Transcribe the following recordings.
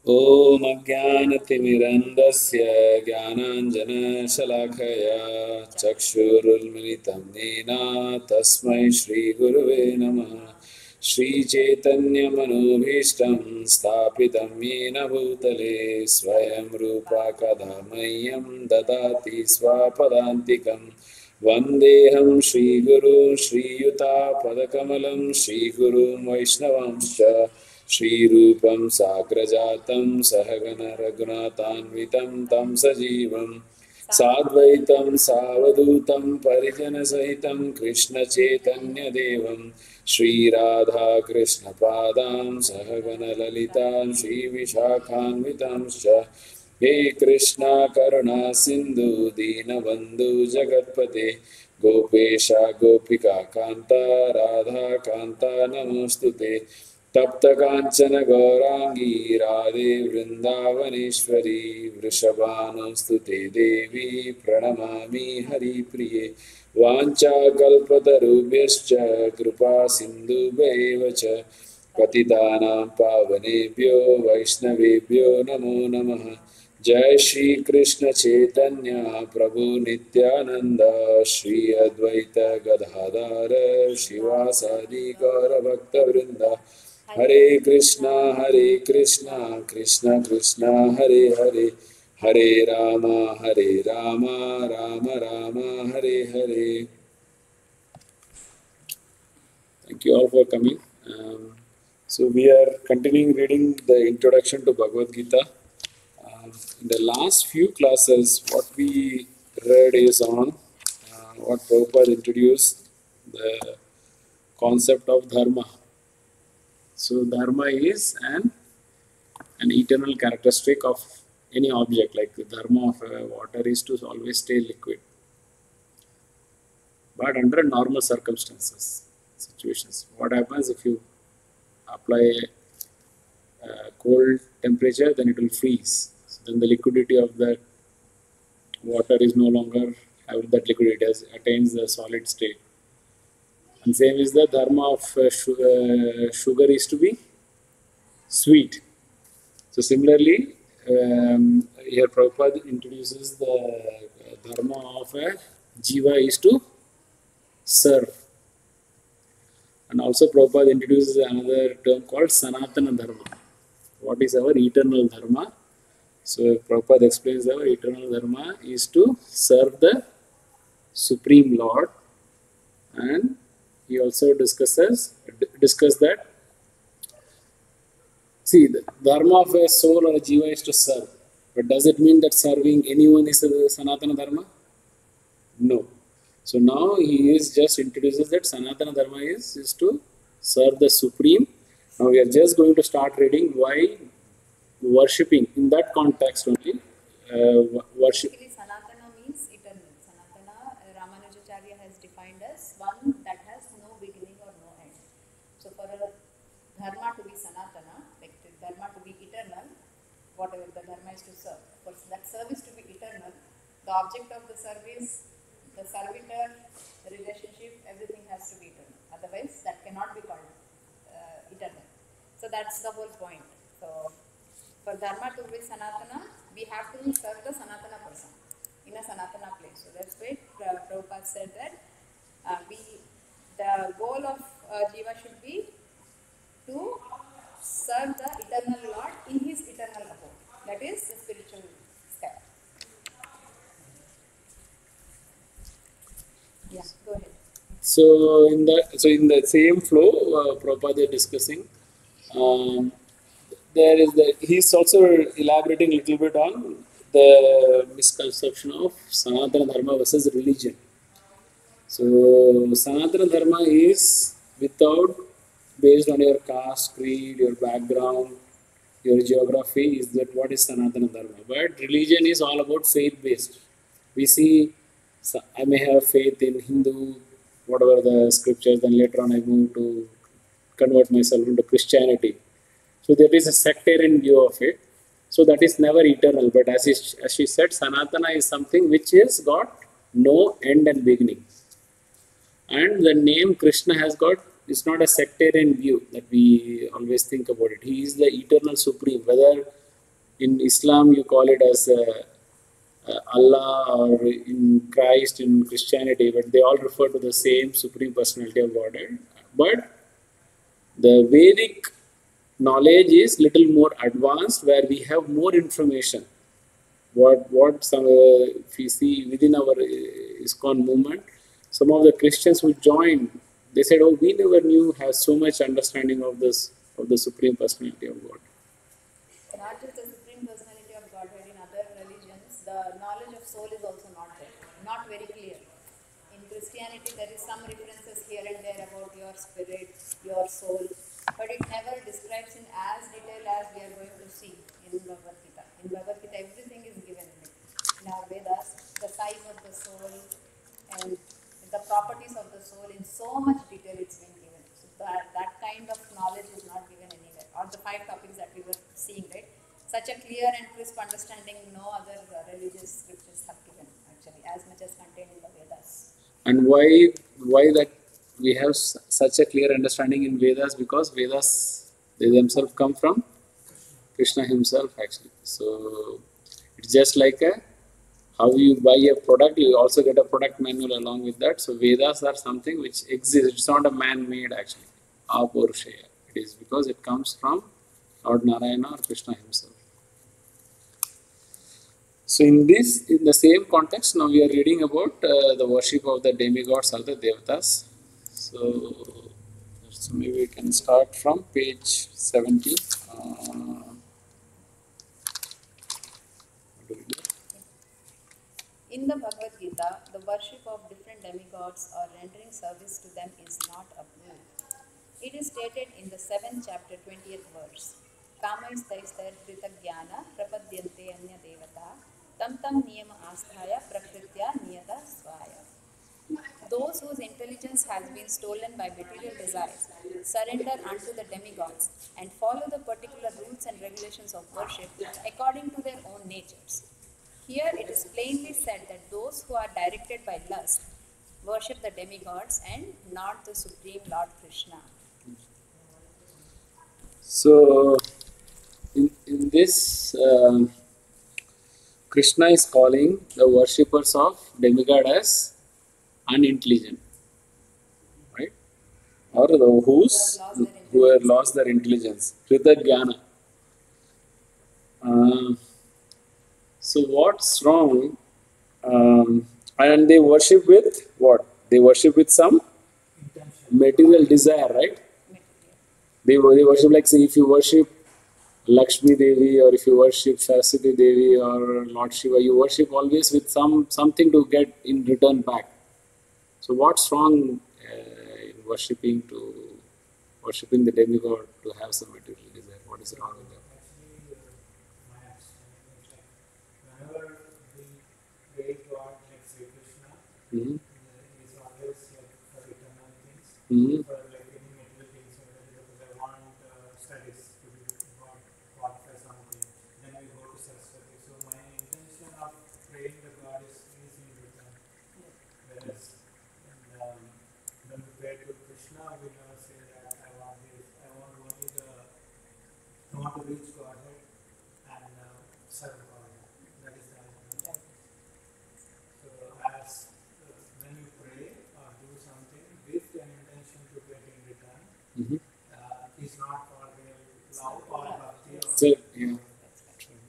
ॐ अज्ञानतिमिरन्दस्य ज्ञानाञ्जनशलाखया चक्षुरुन्मिलितं येन तस्मै श्रीगुरुवे नमः। श्रीचैतन्यमनोभीष्टं स्थापितं येन भूतले स्वयं रूपा कदा मह्यं ददाति स्वपदान्तिकं। वन्देऽहं श्रीगुरुं श्रीयुतापदकमलं श्रीगुरुं वैष्णवांश्च श्रीरूपं साग्रजातं सहगण रघुनाथान्वितं तं सजीवं साद्वैतं सावधूतं परिजनसहितं कृष्णचैतन्यदेवं श्रीराधाकृष्णपादां सहगण ललितां श्रीविशाखान्वितांश्च। हे कृष्णा करुणा सिन्धु दीनबन्धु जगत्पते गोपेश गोपिका कान्ता राधा कान्ता नमोऽस्तुते। तप्त कांचन गौरांगी राधे वृंदावनेश्वरी वृषभानुस्तुते देवी प्रणमामि हरिप्रिये। वाञ्छाकल्पतरुभ्यश्च कृपा सिन्धुभ्यैव च पतितानां पावनेभ्यो वैष्णवेभ्यो नमो नमः। जय श्री कृष्ण चैतन्य प्रभु नित्यानंद श्री अद्वैत गदाधर शिवासादि गौरभक्तवृंद। हरे Krishna Krishna Krishna Hare Hare Hare Ram Ram Ram Hare Hare. Thank you all for coming. So we are continuing reading the introduction to Bhagavad Gita. In the last few classes, what we read is on what Prabhupada introduced, the concept of dharma. So dharma is an eternal characteristic of any object. Like the dharma of water is to always stay liquid. But under normal situations, what happens if you apply cold temperature, then it will freeze. So then the liquidity of that water is no longer having that liquidity, it attains the solid state. And same is the dharma of sugar is to be sweet. So similarly, here Prabhupada introduces the dharma of a jiva is to serve. And also Prabhupada introduces another term called Sanatana Dharma. What is our eternal dharma? So Prabhupada explains our eternal dharma is to serve the Supreme Lord, and he also discuss that. See, the dharma of a soul or a jiva is to serve. But does it mean that serving anyone is a Sanatana Dharma? No. So now he is just introduces that Sanatana Dharma is to serve the Supreme. Now we are just going to start reading why worshipping in that context only. Worship. Basically, Sanatana means eternal. Sanatana, Ramanujacharya has defined as one that has no beginning or no end. So for a dharma to be Sanatana, like the dharma to be eternal, whatever the dharma is to serve, for that service to be eternal, the object of the service, the servitor, the relationship, everything has to be eternal. Otherwise, that cannot be called eternal. So that's the whole point. So for dharma to be Sanatana, we have to serve the Sanatana person in a Sanatana place. So that's why Prabhupada said that the goal of Jiva should be to serve the eternal Lord in his eternal abode. That is the spiritual step. Yeah, go ahead. So in the same flow, Prabhupada is discussing. There is he's also elaborating a little bit on the misconception of Sanatana Dharma versus religion. So Sanatana Dharma is without, based on your caste, creed, your background, your geography, is that what is Sanatana Dharma. But religion is all about faith based. We see, I may have faith in Hindu, whatever the scriptures, then later on I move to convert myself into Christianity. So there is a sectarian view of it. So that is never eternal. But as she said, Sanatana is something which has got no end and beginning. And the name Krishna has got, it's not a sectarian view that we always think about it. He is the eternal supreme. Whether In Islam, you call it as Allah, or in Christ, in Christianity, but they all refer to the same Supreme Personality of Godhead. But the Vedic knowledge is little more advanced, where we have more information. What some if we see within our ISKCON movement, some of the Christians who joined, they said, "Oh, we never knew have so much understanding of this, of the Supreme Personality of God." Not just the Supreme Personality of Godhead, in other religions, the knowledge of soul is also not there, not very clear. In Christianity, there is some references here and there about your spirit, your soul, but it never describes in as detail as we are going to see in Bhagavad Gita. In Bhagavad Gita, everything is given in our Vedas, the size of the soul and the properties of the soul in so much detail it's been given. So that kind of knowledge is not given anywhere. Or the 5 topics that we were seeing, right? Such a clear and crisp understanding no other religious scriptures have given, actually, as much as contained in the Vedas. And why that we have such a clear understanding in Vedas? Because Vedas, they themselves come from Krishna himself, actually. So it's just like how you buy a product, you also get a product manual along with that. So Vedas are something which exists. It's not a man-made, actually. Apurushaya. It is because it comes from Lord Narayana or Krishna himself. So in the same context, now we are reading about the worship of the demigods or the devatas. So maybe we can start from page 70. In the Bhagavad Gita, the worship of different demigods or rendering service to them is not approved. It is stated in the 7th chapter, 20th verse. Kamaistaistar kritagyana prapadyante anya devata tam tam niyama asthaya prakritya niyata swaya. Those whose intelligence has been stolen by material desires surrender unto the demigods and follow the particular rules and regulations of worship according to their own natures. Here it is plainly said that those who are directed by lust worship the demigods and not the Supreme Lord Krishna. So in this, Krishna is calling the worshippers of demigod as unintelligent, right? Or the who have lost their intelligence, Krita Jnana. So what's wrong? And they worship with what? They worship with some material desire, right? They worship, like, say, if you worship Lakshmi Devi, or if you worship Saraswati Devi or Lord Shiva, you worship always with something to get in return back. So what's wrong in worshiping the demigod to have some material desire? What is wrong with that? Whenever we praise God, like Sri Krishna, Mm-hmm. he is always like for eternal things, Mm-hmm. for like any material things, because I want studies to be qualify something. Then we go to Saraswati. So my intention of praying the God is in return. Whereas when we pray to Krishna, we never say that I want this. I want only I want to reach Godhead and serve God. That is the idea. So as when you pray or do something with an intention to get in return, is not for real love or bhakti. So, yeah,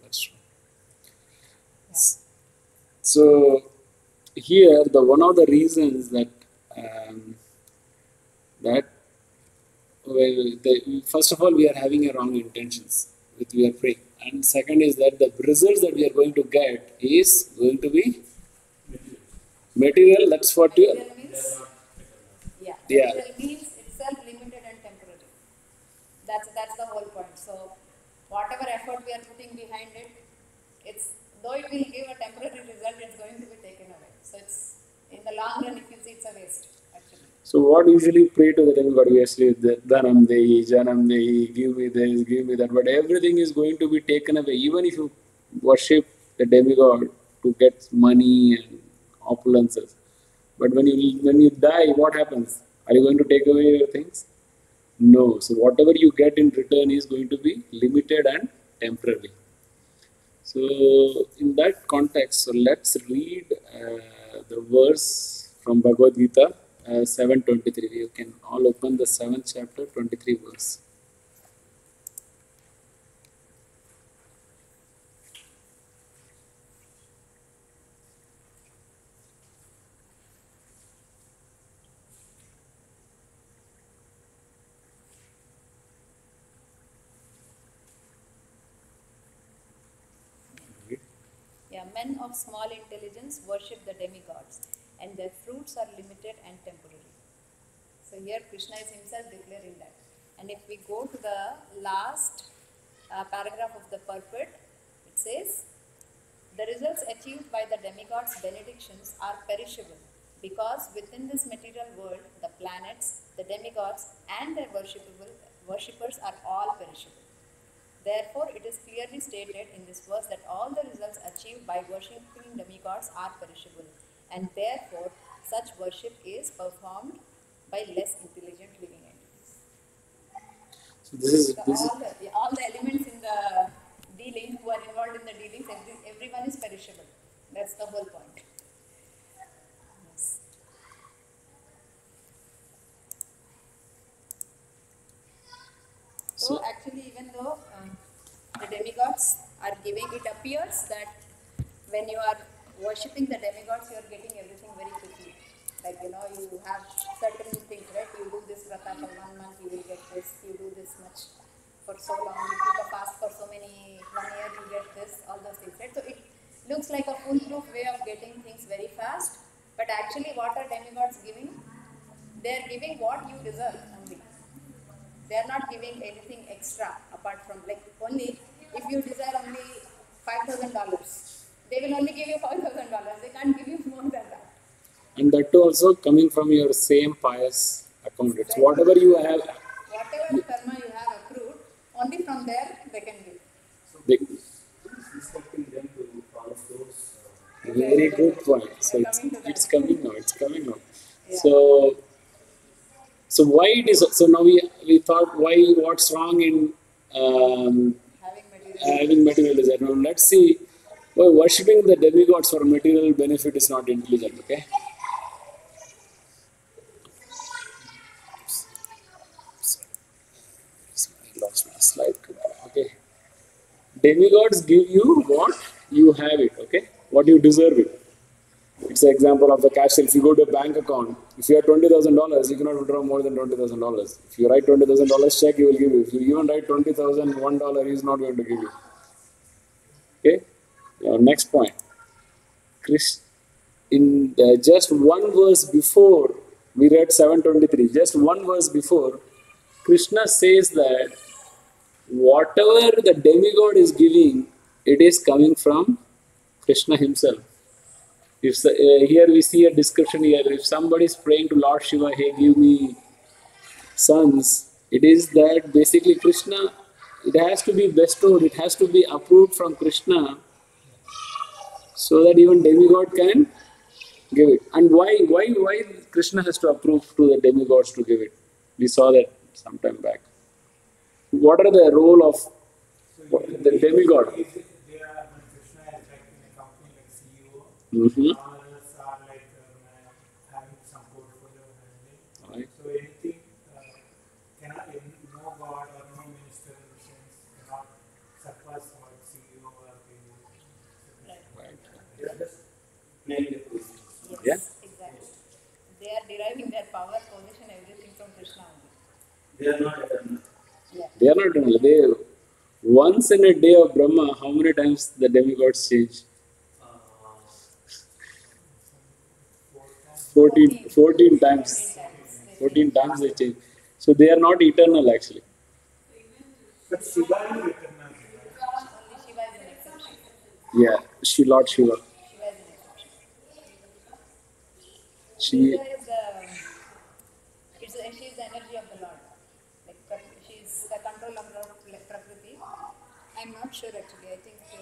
that's true. So here, the one of the reasons that first of all, we are having a wrong intentions with we are praying, and second is that the results that we are going to get is going to be material. That's what you. Material means, Yeah. material means itself limited and temporary. That's the whole point. So whatever effort we are putting behind it, it's though it will give a temporary result, it's going to be taken away. So it's in the long run, if you see, it's a waste, actually. So what usually pray to the demigod? Obviously, Dhanam Dehi, Janam Dehi, give me this, give me that. But everything is going to be taken away. Even if you worship the demigod to get money and opulences, but when you die, what happens? Are you going to take away your things? No. So whatever you get in return is going to be limited and temporary. So, in that context, so let's read the verse from Bhagavad Gita 7:23. You can all open the 7th chapter, 23 verse. Yeah, men of small intelligence worship the demigods, and their fruits are limited and temporary. So here Krishna is himself declaring that. And if we go to the last paragraph of the purport, it says, the results achieved by the demigods' benedictions are perishable, because within this material world, the planets, the demigods, and their worshippers are all perishable. Therefore, it is clearly stated in this verse that all the results achieved by worshipping demigods are perishable, and therefore, such worship is performed by less intelligent living entities. So this is So this is all the elements in the dealing who are involved in the dealings, everyone is perishable. That's the whole point. Yes. So so actually, even though the demigods are giving, it appears that when you are worshipping the demigods, you are getting everything very quickly. Like you have certain things, right? You do this vrata for 1 month, you will get this. You do this much for so long. You keep a fast for so many 1 year, you get this. All those things, right? So it looks like a foolproof way of getting things very fast. But actually, what are demigods giving? They are giving what you deserve only. They are not giving anything extra apart from, like, only if you desire only $5,000, they will only give you $5,000. They can't give you more than that. and that too also coming from your same pious account. It's Right. whatever you have. Whatever karma you have accrued, only from there they can give. They, Instructing them to follow those. very good point. So We're coming to that. it's coming now. It's coming now. Yeah. So why it is so now we thought why what's wrong in Having material. having material desire. Now let's see why worshipping the demigods for material benefit is not intelligent. Okay. I lost my slide. Okay. Demigods give you what you have it. Okay. What you deserve it. It's an example of the cash. If you go to a bank account, if you have $20,000, you cannot withdraw more than $20,000. If you write $20,000 check, he will give you. If you even write $20,001, he is not going to give you. Okay. Next point. Chris, in just one verse before we read 7:23, just one verse before, Krishna says that whatever the demigod is giving, it is coming from Krishna himself. If here we see a description here, if somebody is praying to Lord Shiva, hey, give me sons, it is that basically Krishna, it has to be bestowed, it has to be approved from Krishna so that even demigod can give it. And why Krishna has to approve to the demigods to give it? We saw that sometime back. What are the role of the demigod? They are, when Krishna is like in a company like CEO, Mm-hmm. all others are like having some portfolio managing. Right. So anything cannot, no God or no minister in the sense cannot surpass what CEO or the. Right. They are just playing the position. Yes, Yeah. exactly. They are deriving their power, position, everything from Krishna only. They are not eternal. Yeah. They are not eternal. They once in a day of Brahma, how many times the demigods change? Uh, 14 times. 14 times they change. So they are not eternal actually. But Shiva is eternal. Only Shiva is an exception. Yeah, Lord Shiva. Shiva is an exception. She, Shiva is she is the energy of the Lord. Like she is the control of the Prakriti. I'm not sure actually. I think so.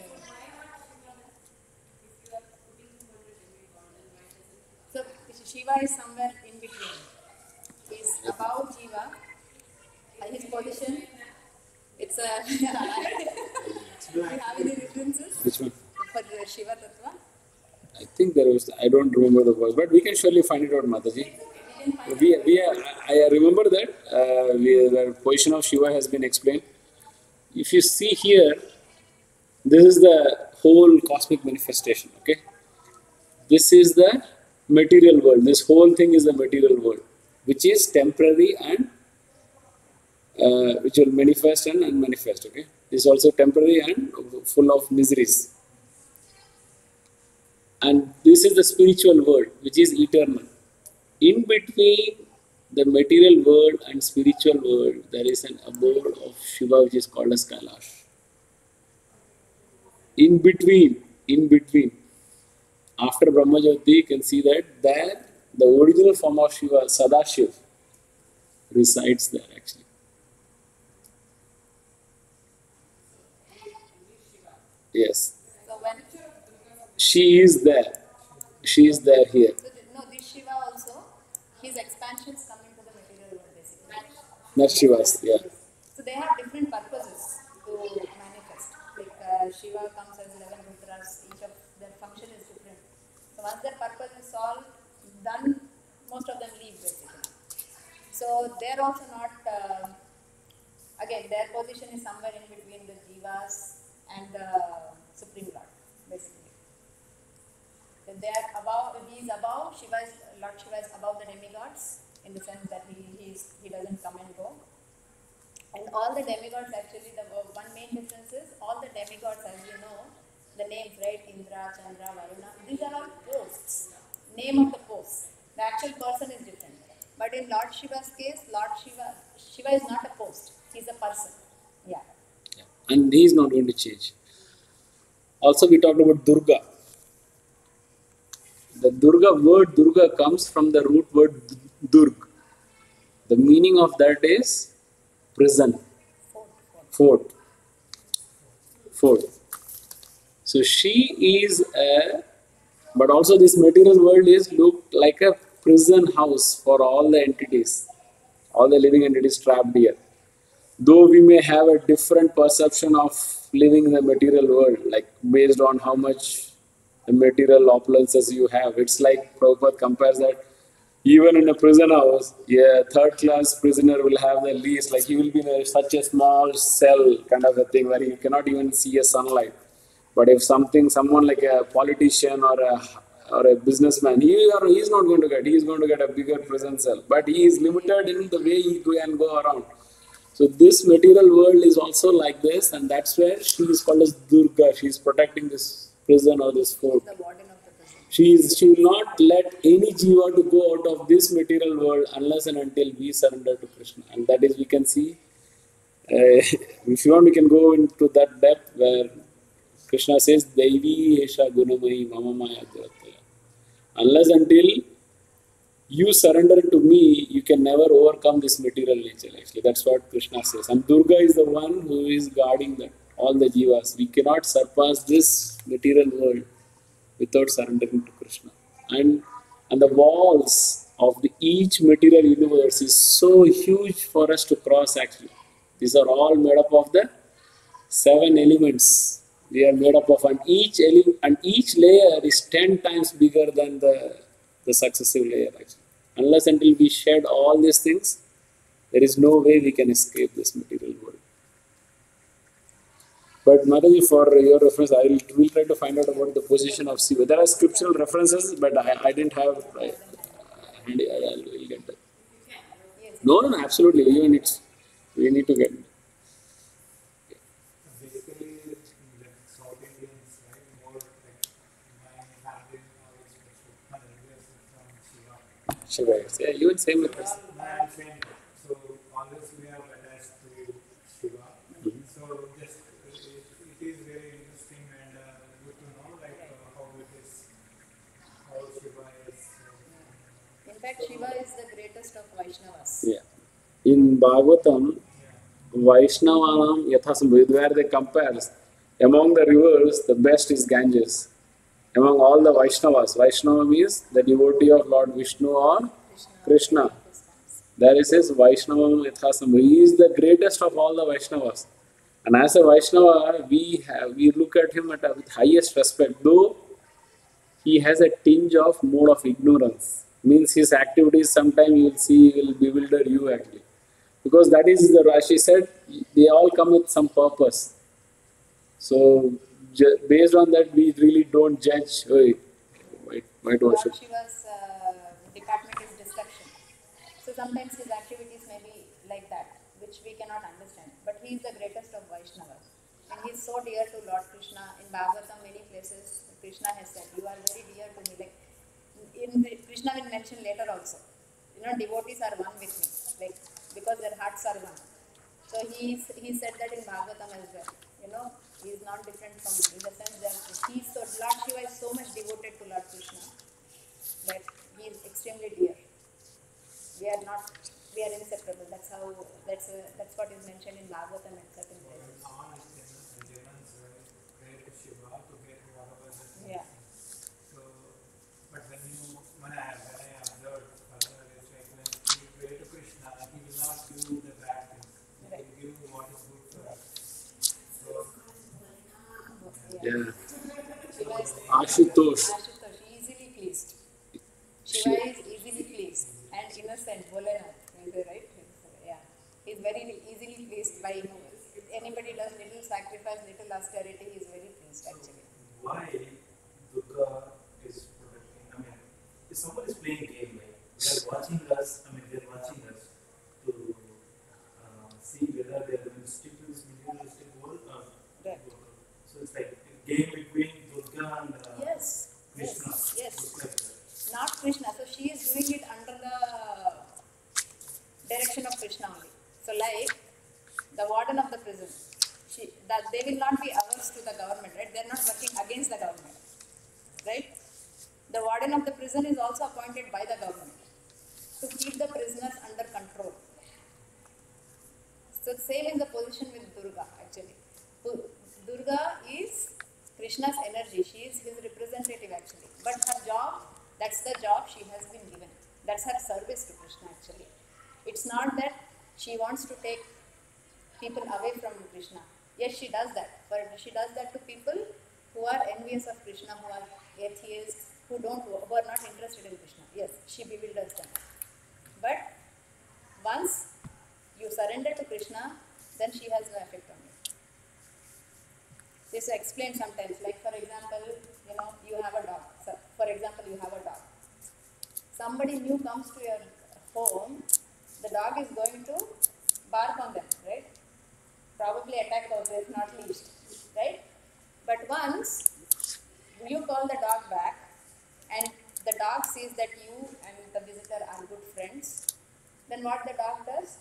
Shiva is somewhere in between. He's above Jiva. His position. It's a Do you have any references Which one? for the Shiva Tattva? I think there was, I don't remember the verse, but we can surely find it out, Mataji. I remember that the position of Shiva has been explained. If you see here, this is the whole cosmic manifestation, okay? This is the material world. This whole thing is the material world, which is temporary and which will manifest and unmanifest, okay? This is also temporary and full of miseries. And this is the spiritual world, which is eternal. In between the material world and spiritual world, there is an abode of Shiva, which is called as Kailash. In between, after Brahmajyoti, you can see that there, the original form of Shiva, Sadashiv, resides there actually. Yes. So when She is there. She is there here. so no, this Shiva also, his expansions come into the material world basically. Not Shivas, yeah. So they have different purposes to manifest. Like Shiva comes as 11 Rudras, each of their function is different. So once their purpose is solved, then most of them leave basically. So they're also not, again, their position is somewhere in between the Jivas and the Supreme Lord, basically. They are above, he is above, Lord Shiva is above the demigods, in the sense that he doesn't come and go. And all the demigods actually, the one main difference is, all the demigods, as you know, the names, right, Indra, Chandra, Varuna, these are all posts, name of the post. The actual person is different. But in Lord Shiva's case, Lord Shiva is not a post, he's a person. Yeah. And he is not going to change. Also, we talked about Durga. The word Durga comes from the root word Durg. The meaning of that is prison, fort. So she is but also this material world is looked like a prison house for all the entities, all the living entities trapped here. Though we may have a different perception of living in the material world, like based on how much the material opulences you have. It's like Prabhupada compares that even in a prison house, a third class prisoner will have the least, like he will be in such a small cell kind of a thing where you cannot even see a sunlight. But if someone like a politician or a businessman, he's not going to get, he's going to get a bigger prison cell. But he is limited in the way he can go around. So this material world is also like this, and that's where she is called as Durga. She is protecting this prison or this fort. The warden of the prison. She will not let any jiva to go out of this material world unless and until we surrender to Krishna. And that is, we can see, if you want, we can go into that depth where Krishna says, Devi Esha Gunamahi Mama Maya Durataya. Unless until you surrender to me, you can never overcome this material nature. Actually, that's what Krishna says. And Durga is the one who is guarding all the jivas. We cannot surpass this material world without surrendering to Krishna. And the walls of each material universe is so huge for us to cross actually. These are all made up of the 7 elements. We are made up of, and each layer is 10 times bigger than the successive layer actually. Unless until we shed all these things, there is no way we can escape this material world. But Mataji, for your reference, will try to find out about the position of Shiva. There are scriptural references, but I didn't have handy. I will get that. No, absolutely. Even we need to get it. Basically, like South Indians, right, more like my family knowledge from Shiva. Shiva, yes. Yeah, even same with us. I'm saying, so always we are attached to Shiva. So just it is very interesting and good to know like how Shiva is. In fact, Shiva is the greatest of Vaishnavas. Yeah. In Bhagavatam, Vaishnavanam Yathasambhava, where they compare, among the rivers, the best is Ganges. Among all the Vaishnavas, Vaishnava means the devotee of Lord Vishnu or Krishna. There it says Vaishnavam Yathasambhava. He is the greatest of all the Vaishnavas. And as a Vaishnava, we look at him with highest respect, though he has a tinge of mode of ignorance. Means his activities sometimes you will see will bewilder you actually. Because that is the Rashi said, they all come with some purpose. So based on that, we really don't judge. Hey, might Lord worship. Shiva's department is destruction. So sometimes his activities may be like that, which we cannot understand. But he is the greatest of Vaishnavas. And he is so dear to Lord Krishna. In Bhagavatam, many places, Krishna has said, "You are very dear to me." Like Krishna will mention later also. Devotees are one with me, like because their hearts are one. So he said that in Bhagavatam as well. He is not different from me in the sense that Lord Shiva is so much devoted to Lord Krishna that he is extremely dear. We are inseparable. That's what is mentioned in Bhagavatam and certain places. Yeah. So, but when I observed further, it's like when you pray to Krishna, he will not give the bad things. He Right. will give what is good for us. So, Yeah. Shiva is Ashutosh. easily pleased. Shiva is easily pleased and innocent, Bholenath, right? Yeah. He's very easily pleased by him. If anybody does little sacrifice, little austerity, he is very pleased actually. Why Durga is protecting? I mean, if someone is playing game, like they're watching us. I mean, they're watching us to see whether they're going to stick to this materialistic goal or Right. so it's like a game between Durga and Yes. Krishna. Yes. Looks like that. Not Krishna. So she is doing it under the direction of Krishna only. So like the warden of the prison, that they will not be averse to the government, right? They are not working against the government, right? The warden of the prison is also appointed by the government to keep the prisoners under control. So same is the position with Durga actually. Durga is Krishna's energy. She is his representative actually. But her job, that's the job she has been given. That's her service to Krishna actually. It's not that she wants to take people away from Krishna. Yes, she does that. But she does that to people who are envious of Krishna, who are atheists, who are not interested in Krishna. Yes, she bewilders them. But once you surrender to Krishna, then she has no effect on you. This I explain sometimes, like for example, you have a dog. So, for example, you have a dog. Somebody new comes to your home, the dog is going to bark on them, right? Probably attack also, if not least, right? But once you call the dog back and the dog sees that you and the visitor are good friends, then what the dog does?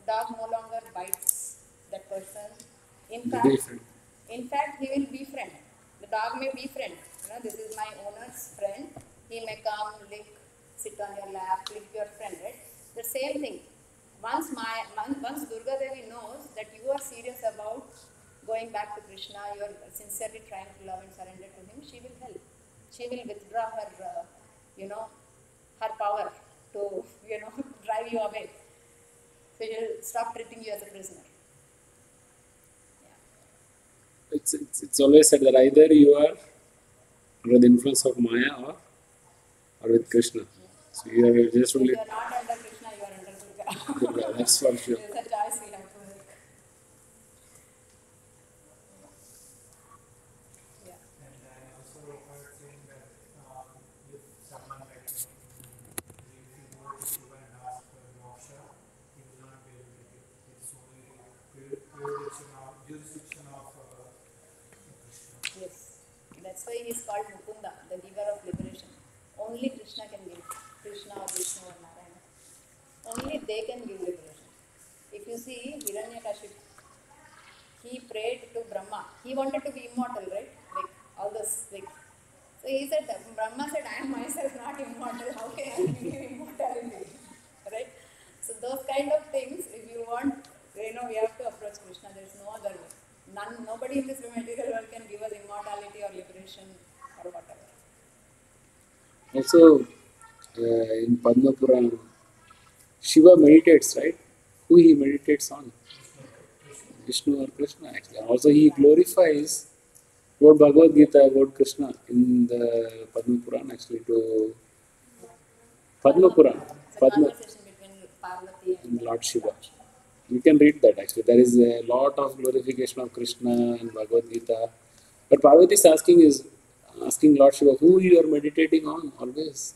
Dog no longer bites that person. In fact, he will befriend. The dog may befriend. This is my owner's friend. He may come, lick, sit on your lap, lick your friend, right? The same thing. Once Durga Devi knows that you are serious about going back to Krishna, you are sincerely trying to love and surrender to him, she will help. She will withdraw her, her power to, drive you away. So she will stop treating you as a prisoner. Yeah. It's always said that either you are under the influence of Maya or with Krishna. So you are just If only you are not under Krishna, you are under Durga. Durga. That's for sure. It's a choice we have to make. Yeah. and I also heard saying that if someone like if you go to Shiva and ask for moksha, he will not be able to give. It's only jurisdiction of Krishna. Yes. That's why he is called Mukunda, the giver of liberation. Only Krishna can give. Krishna or Vishnu or Narayana. Only they can give liberation. If you see Hiranyakashipu, he prayed to Brahma. He wanted to be immortal, right? Like all this, like. So he said, Brahma said, I am myself not immortal. How can I give you immortality? Right? So those kind of things, if you want, we have to approach Krishna. There is no other way. Nobody in this material world can give us immortality or liberation or whatever. Also, in Padma Purana, Shiva meditates, right? Who he meditates on? Vishnu or Krishna actually. Also he glorifies quote Bhagavad Gita about Krishna in the Padma Puran actually to Padma Puran. It's a Padma conversation between Parvati and and Lord Shiva. Lord Shiva. You can read that actually. There is a lot of glorification of Krishna in Bhagavad Gita. But Parvati is asking Lord Shiva, who you are meditating on always?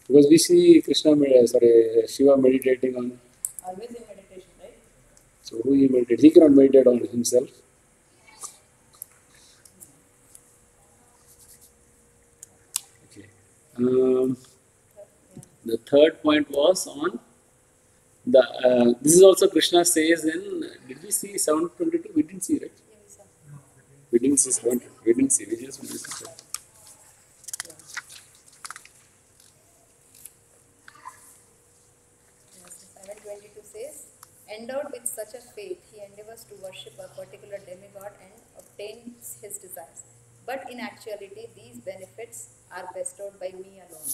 Because we see Shiva meditating on. Always in meditation, right? So who he meditates? He cannot meditate on himself. Okay. Yeah. The third point was on the. This is also Krishna says in. Did we see 722? We didn't see, right? Yeah, we saw. We didn't see 7. We didn't see. We just saw. Yeah. Yes, 722 says, endowed with such a faith, he endeavors to worship a particular demigod and obtains his desires. But in actuality, these benefits are bestowed by me alone.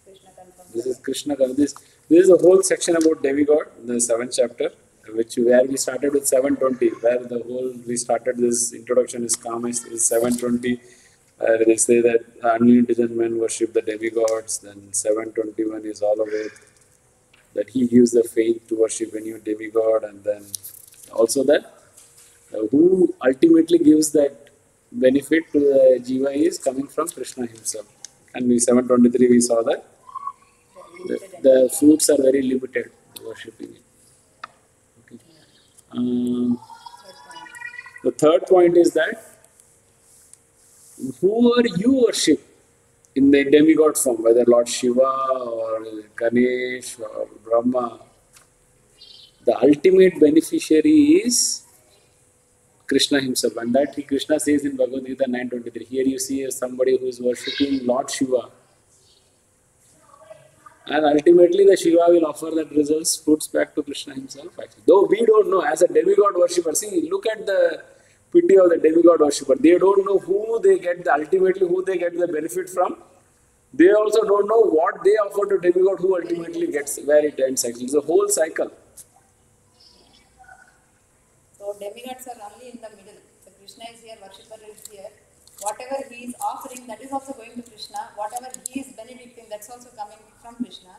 Krishna confirms. This is Krishna. This is a whole section about demigod, the 7th chapter, where we started with 720, where the whole we started this introduction is calmest is 720. They say that unintelligent men worship the demigods. Then 721 is all about that he gives the faith to worship a new demigod, and then also that who ultimately gives that benefit to the jiva is coming from Krishna himself. And we 723 we saw that the fruits are very limited worshipping it. Okay. The third point is that whoever you worship in the demigod form, whether Lord Shiva or Ganesh or Brahma, the ultimate beneficiary is Krishna himself. And that Krishna says in Bhagavad Gita 9:23. Here you see somebody who is worshipping Lord Shiva. And ultimately the Shiva will offer that results, fruits back to Krishna himself actually. Though we don't know, as a demigod worshipper, see, look at the pity of the demigod worshipper. They don't know who they get, ultimately who they get the benefit from. They also don't know what they offer to demigod, who ultimately gets, where it ends actually. It's a whole cycle. So demigods are only in the middle. So Krishna is here, worshipper is here. Whatever he is offering, that is also going to Krishna. Whatever he is benedicting, that's also coming from Krishna.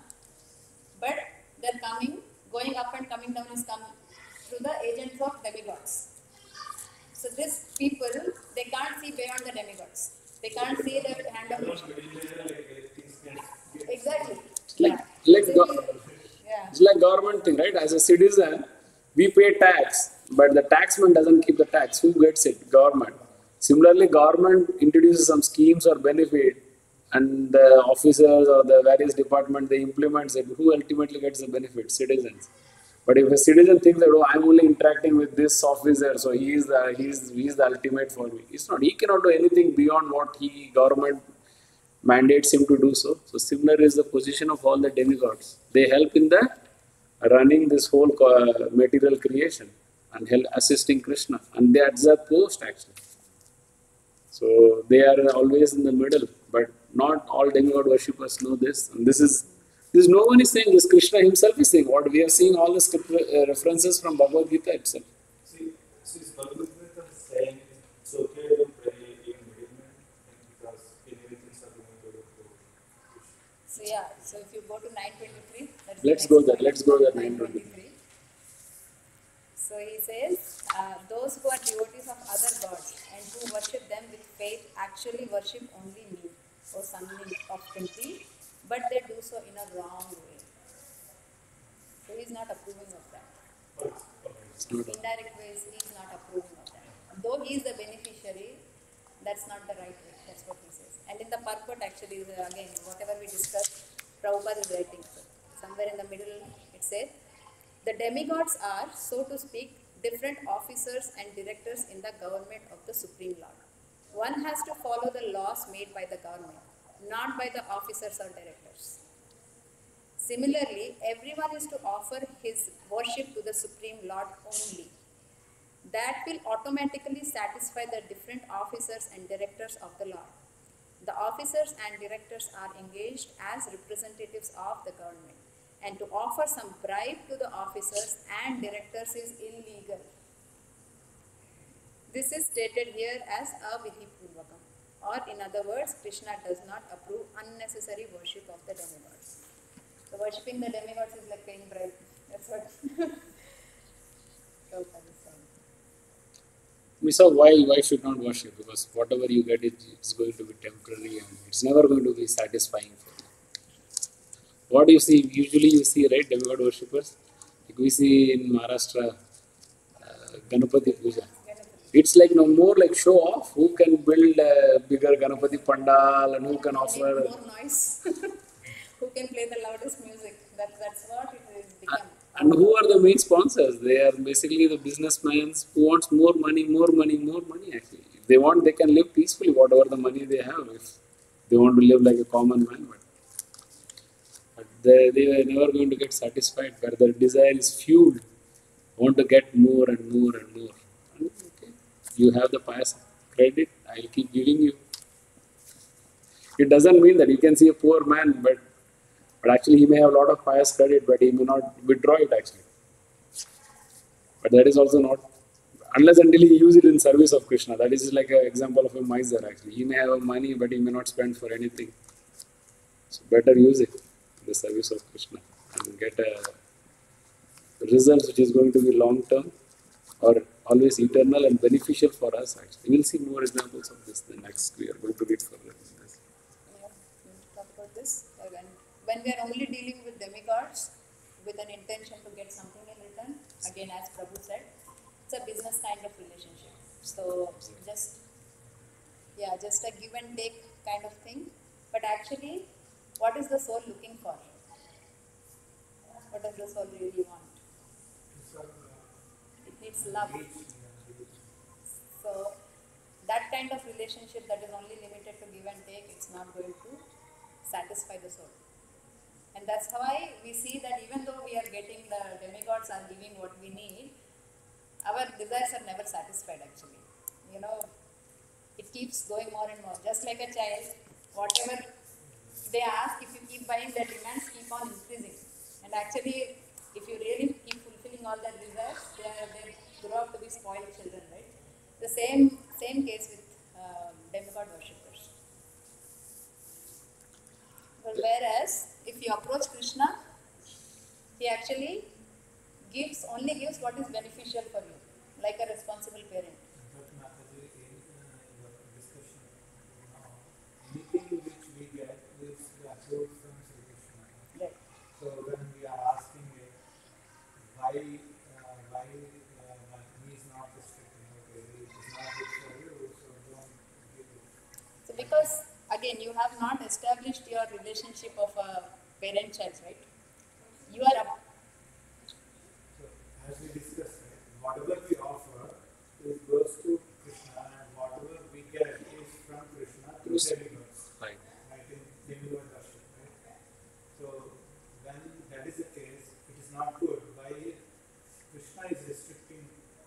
But they're going up and coming down is coming through the agents of demigods. So these people, they can't see beyond the demigods. They can't see the hand of Krishna. Exactly. It's like government thing, right? As a citizen, we pay tax, but the taxman doesn't keep the tax. Who gets it? Government. Similarly, government introduces some schemes or benefit, and the officers or the various departments they implement it. Who ultimately gets the benefit? Citizens. But if a citizen thinks that I'm only interacting with this officer, so he's the ultimate for me. It's not. He cannot do anything beyond what government mandates him to do so. So similar is the position of all the demigods. They help in the running this whole material creation and help assisting Krishna, and they are the post actually. So they are always in the middle, but not all demigod worshippers know this. And this is no one is saying this. Krishna himself is saying what we are seeing all the script references from Bhagavad Gita itself. See, is Bhagavad Gita saying it's okay to pray in midnight because everything's are going to look good. So yeah, so if you go to 923, that's Let's go there. Let's go there 923. So he says, those who are devotees of other gods and who worship them with faith actually worship only me, or something of Kunti, but they do so in a wrong way. So he is not approving of that. Indirect ways, he is not approving of that. Though he is the beneficiary, that's not the right way. That's what he says. And in the purport, actually, again, whatever we discussed, Prabhupada is writing. So somewhere in the middle, it says, the demigods are, so to speak, different officers and directors in the government of the Supreme Lord. One has to follow the laws made by the government, not by the officers or directors. Similarly, everyone is to offer his worship to the Supreme Lord only. That will automatically satisfy the different officers and directors of the Lord. The officers and directors are engaged as representatives of the government, and to offer some bribe to the officers and directors is illegal. This is stated here as avidhi purvakam, or in other words, Krishna does not approve unnecessary worship of the demigods. So worshipping the demigods is like paying bribe. That's what Prabhupada is saying. We saw why should not worship, because whatever you get it's going to be temporary and it's never going to be satisfying for you. What you see, usually you see, right, demigod worshippers, like we see in Maharashtra, Ganapati Puja. It's like no more like show off. Who can build a bigger Ganapati Pandal and who can offer More noise. Who can play the loudest music? That's what it is become. and who are the main sponsors? They are basically the businessmen who wants more money, more money, more money actually. If they want, they can live peacefully, whatever the money they have. If they want to live like a common man, but they are never going to get satisfied, where their desire is fueled, want to get more and more and more. And okay, you have the pious credit, I'll keep giving you. It doesn't mean that you can see a poor man, but actually he may have a lot of pious credit, but he may not withdraw it actually. But that is also not, unless until he use it in service of Krishna. That is like an example of a miser actually. He may have money, but he may not spend for anything. So better use it in the service of Krishna and get a result which is going to be long term or always eternal and beneficial for us actually. We will see more examples of this the next. We are going to read further in this. Yeah, we want to talk about this. When we are only dealing with demigods with an intention to get something in return, again as Prabhu said, it's a business kind of relationship. So just a give and take kind of thing. But actually, what is the soul looking for? What does the soul really want? It needs love. So that kind of relationship that is only limited to give and take, it's not going to satisfy the soul. And that's why we see that even though we are getting, the demigods are giving what we need, our desires are never satisfied actually. You know, it keeps going more and more. Just like a child, whatever they ask, if you keep buying, their demands keep on increasing. And actually, if you really keep fulfilling all their desires, they grow up to be spoiled children, right? The same case with demigod worshippers. Well, whereas if you approach Krishna, he actually only gives what is beneficial for you, like a responsible parent. But Mataji, in the discussion now, anything which we get is approved from Sri Krishna. Right. So when we are asking it, why he is not restricting, okay, it is not good for you, so don't give it. So because again, you have not established your relationship of a parent-child, right? You are up. So as we discussed, right, whatever we offer is goes to Krishna, and whatever we get is from Krishna through demigods. Right. Right, in demigod worship, right? So when that is the case, it is not good. Why Krishna is restricting,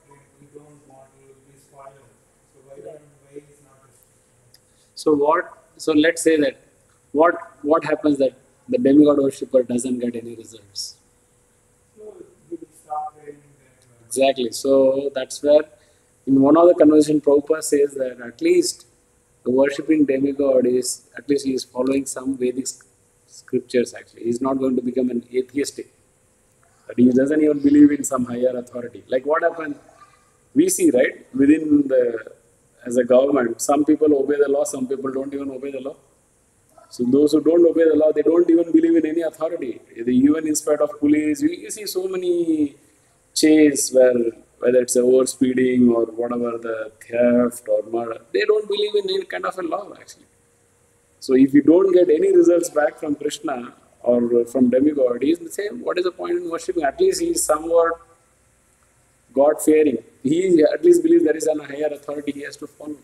like, we don't want you to be spoiled. So why is not restricting? So let's say that what happens that the demigod worshipper doesn't get any results. So we will stop praying them. Exactly. So that's where in one of the conversation Prabhupada says that at least the worshipping demigod is, at least he is following some Vedic scriptures actually. He is not going to become an atheistic. But he doesn't even believe in some higher authority. Like what happened, we see, right, within as a government, some people obey the law, some people don't even obey the law. So those who don't obey the law, they don't even believe in any authority. Even in spite of police, you see so many chase whether it's a overspeeding or whatever, the theft or murder, they don't believe in any kind of a law actually. So if you don't get any results back from Krishna or from demigod, he's the same. What is the point in worshipping? At least he is somewhat God-fearing. He at least believes there is a higher authority he has to follow.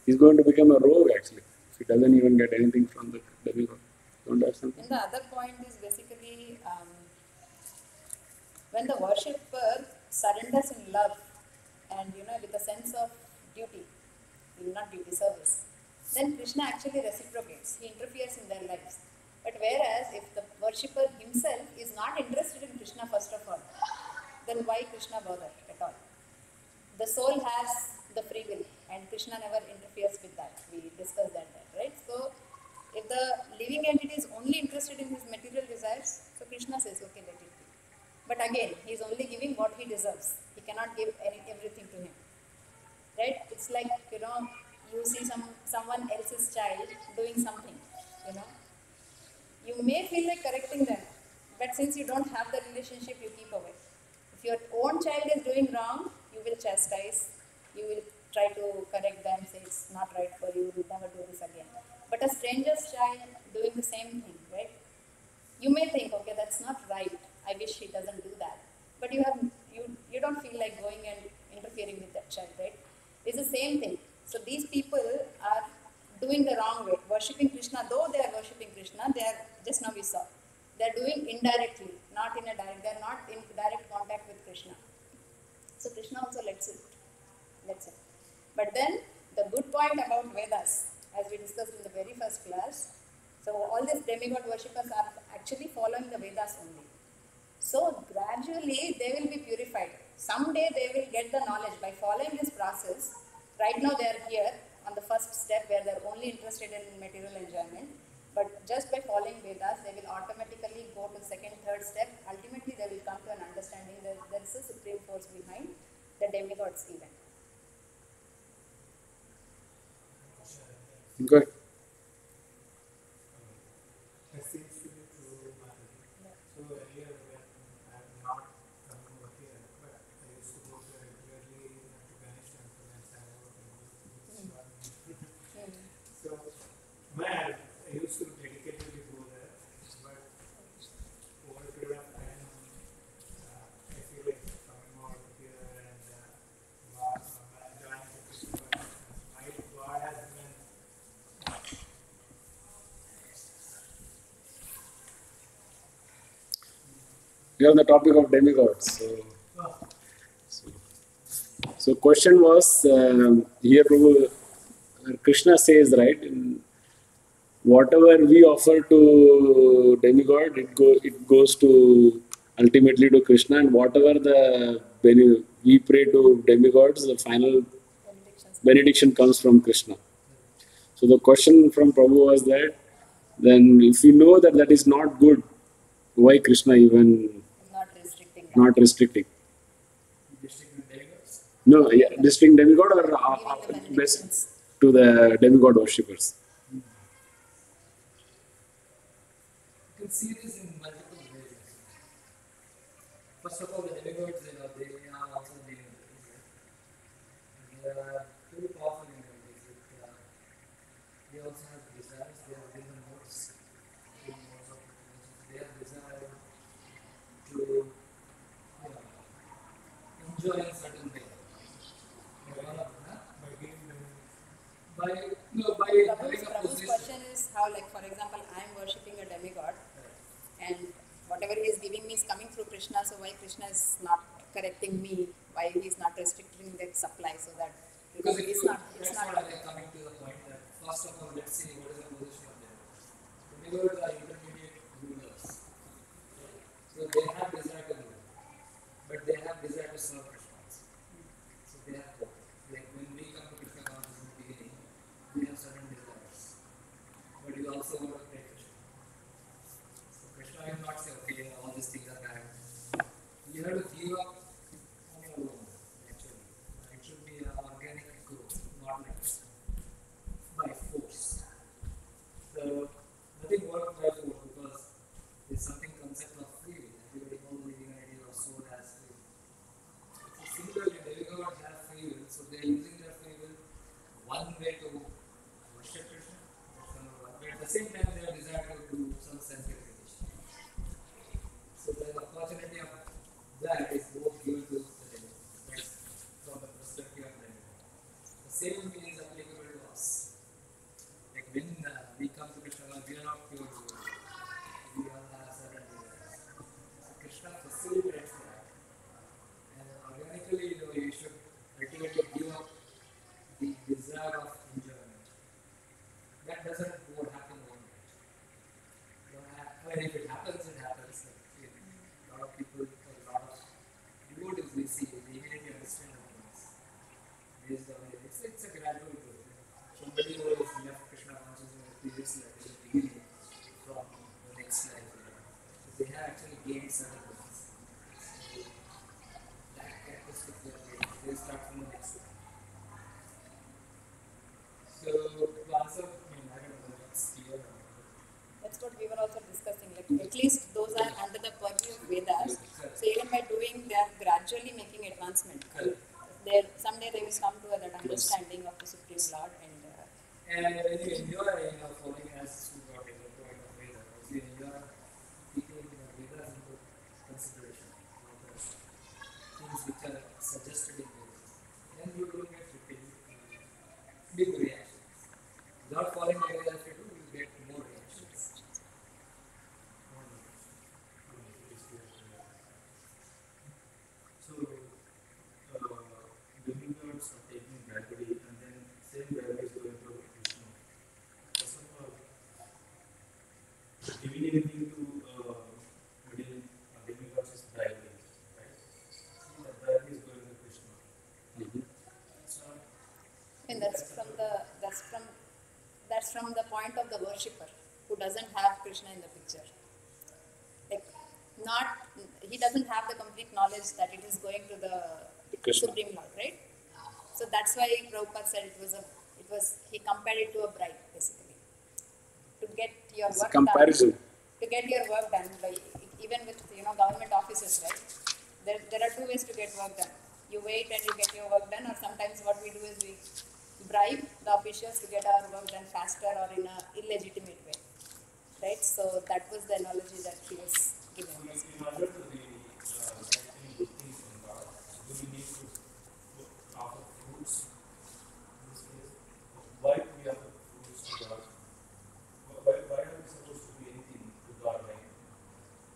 He's going to become a rogue actually if he doesn't even get anything from the demigod. Don't have something? And the other point is basically when the worshipper surrenders in love and with a sense of duty, not duty, service, then Krishna actually reciprocates. He interferes in their lives. But whereas if the worshipper himself is not interested in Krishna first of all, then why Krishna bother at all? The soul has the free will, and Krishna never interferes with that. We discussed that, right? So, if the living entity is only interested in his material desires, so Krishna says, okay, let it be. But again, he is only giving what he deserves. He cannot give everything to him, right? It's like, you see someone else's child doing something, you know, you may feel like correcting them, but since you don't have the relationship, you keep away. If your own child is doing wrong, you will chastise, you will try to correct them, say it's not right for you, you never do this again. But a stranger's child doing the same thing, right? You may think, okay, that's not right. I wish he doesn't do that. But you don't feel like going and interfering with that child, right? It's the same thing. So these people are doing the wrong way, worshipping Krishna. Though they are worshipping Krishna, they are, just now we saw, they are doing indirectly, not in a direct. They are not in direct contact with Krishna. So Krishna also lets it. But then the good point about Vedas, as we discussed in the very first class, so all these demigod worshippers are actually following the Vedas only. So gradually they will be purified. Someday they will get the knowledge by following this process. Right now they are here on the first step where they are only interested in material enjoyment. But just by following Vedas, they will automatically go to second, third step. Ultimately, they will come to an understanding that there is a supreme force behind the demigods even. Good. That seems to be true, Madhavi. So earlier when I'm not coming over here, but I used to go there regularly to Ganesh temple and Sangha temple. So man, I used to dedicatedly go there, but over a period of time, I feel like coming over here and joining the Krishna consciousness. My God has been We are on the topic of demigods. So question was here, Prabhu, Krishna says, right, whatever we offer to demigod, it goes to ultimately to Krishna, and whatever we pray to demigods, the final benediction comes from Krishna. So the question from Prabhu was that, then if we know that that is not good, why Krishna even not restricting? No, yeah, restricting demigod or best to the demigod worshippers. You can see this in multiple ways. First of all, the demigods, they are also demigods. They are very powerful entities. They also have desires. They have different modes. They have desire to enjoy a certain way. By having a Prabhu's position. question is how, like, for example, I am worshipping a demigod, and whatever he is giving me is coming through Krishna, so why Krishna is not correcting me, why he is not restricting that supply, so that Because it's that's not. what I'm coming to the point that first of all, let's see what is the position of them. Demigods are intermediate rulers. So they have desire to rule, but they have desire to serve Krishna. So they have both. Like when we come to Krishna consciousness in the beginning, we have certain desires. But you also want to pray Krishna. So Krishna will not say, okay, all these things are bad. You have to give up on your own, actually. It should be an organic growth, not like by force. So nothing works by force because there's something concept of free will. Everybody knows the living entity of soul has free will. So similarly, demigods have free will, so they're using their free will one way to worship Krishna, that's number one. But at the same time, they have desire to do some sense gratification. So the opportunity of that is both given to the demigod. That's from the perspective of demigod. The same is applicable to us. Like when we come to Krishna, we are not pure souls. We all have certain desires. So Krishna facilitates that. And organically, you should ultimately give up the desire of enjoyment. That doesn't happen overnight. what we were also discussing. Like at least those are under the purview of Vedas. So even by doing, they are gradually making advancement. They someday they will come to that understanding of the Supreme Lord And when you enjoy following as you got the point of Veda, as you enjoy taking Vedas into consideration, things which are suggested in Vedas, then you will get big reactions. Without following the Vedas, you will get more reactions. So, demigods are taking gravity and then same gravity is going to Vishnu. First of all, giving anything to middle demigods is bribery, right? So the bribery is going to Krishna. So, and that's from the point of the worshipper who doesn't have Krishna in the picture. Like not he doesn't have the complete knowledge that it is going to the Krishna. Supreme Lord, right? So that's why Prabhupada said it was he compared it to a bride basically. To get your It's a work comparison. done. To get your work done by even with government offices, right? There are two ways to get work done. You wait and you get your work done, or sometimes what we do is we bribe the officials to get our work done faster or in an illegitimate way, right? So that was the analogy that he was giving. in order to be getting good things from God, do we need to offer fruits in this case? Why do we offer fruits to God? Why are we supposed to be anything to God? Like,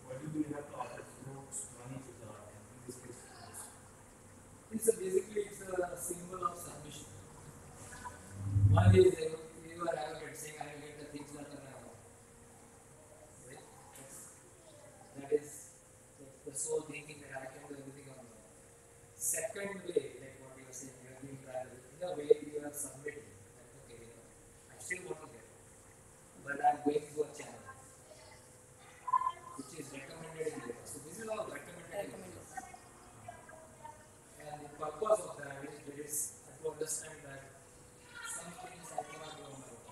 why do we have to offer fruits, money to God? In this case, fruits. Basically it's a symbol of submission. One is you are arrogant, saying I will get the things that I want. Right? That is the soul thinking that I can do everything on my own. Second way, like what you are saying, you are being traveled, in a way you are submitting. Like, okay, I still want to get it, but I am going through a channel, which is recommended in Veda. So this is all recommended in Veda. And the purpose of that is there is to understand that some things I cannot do on my own.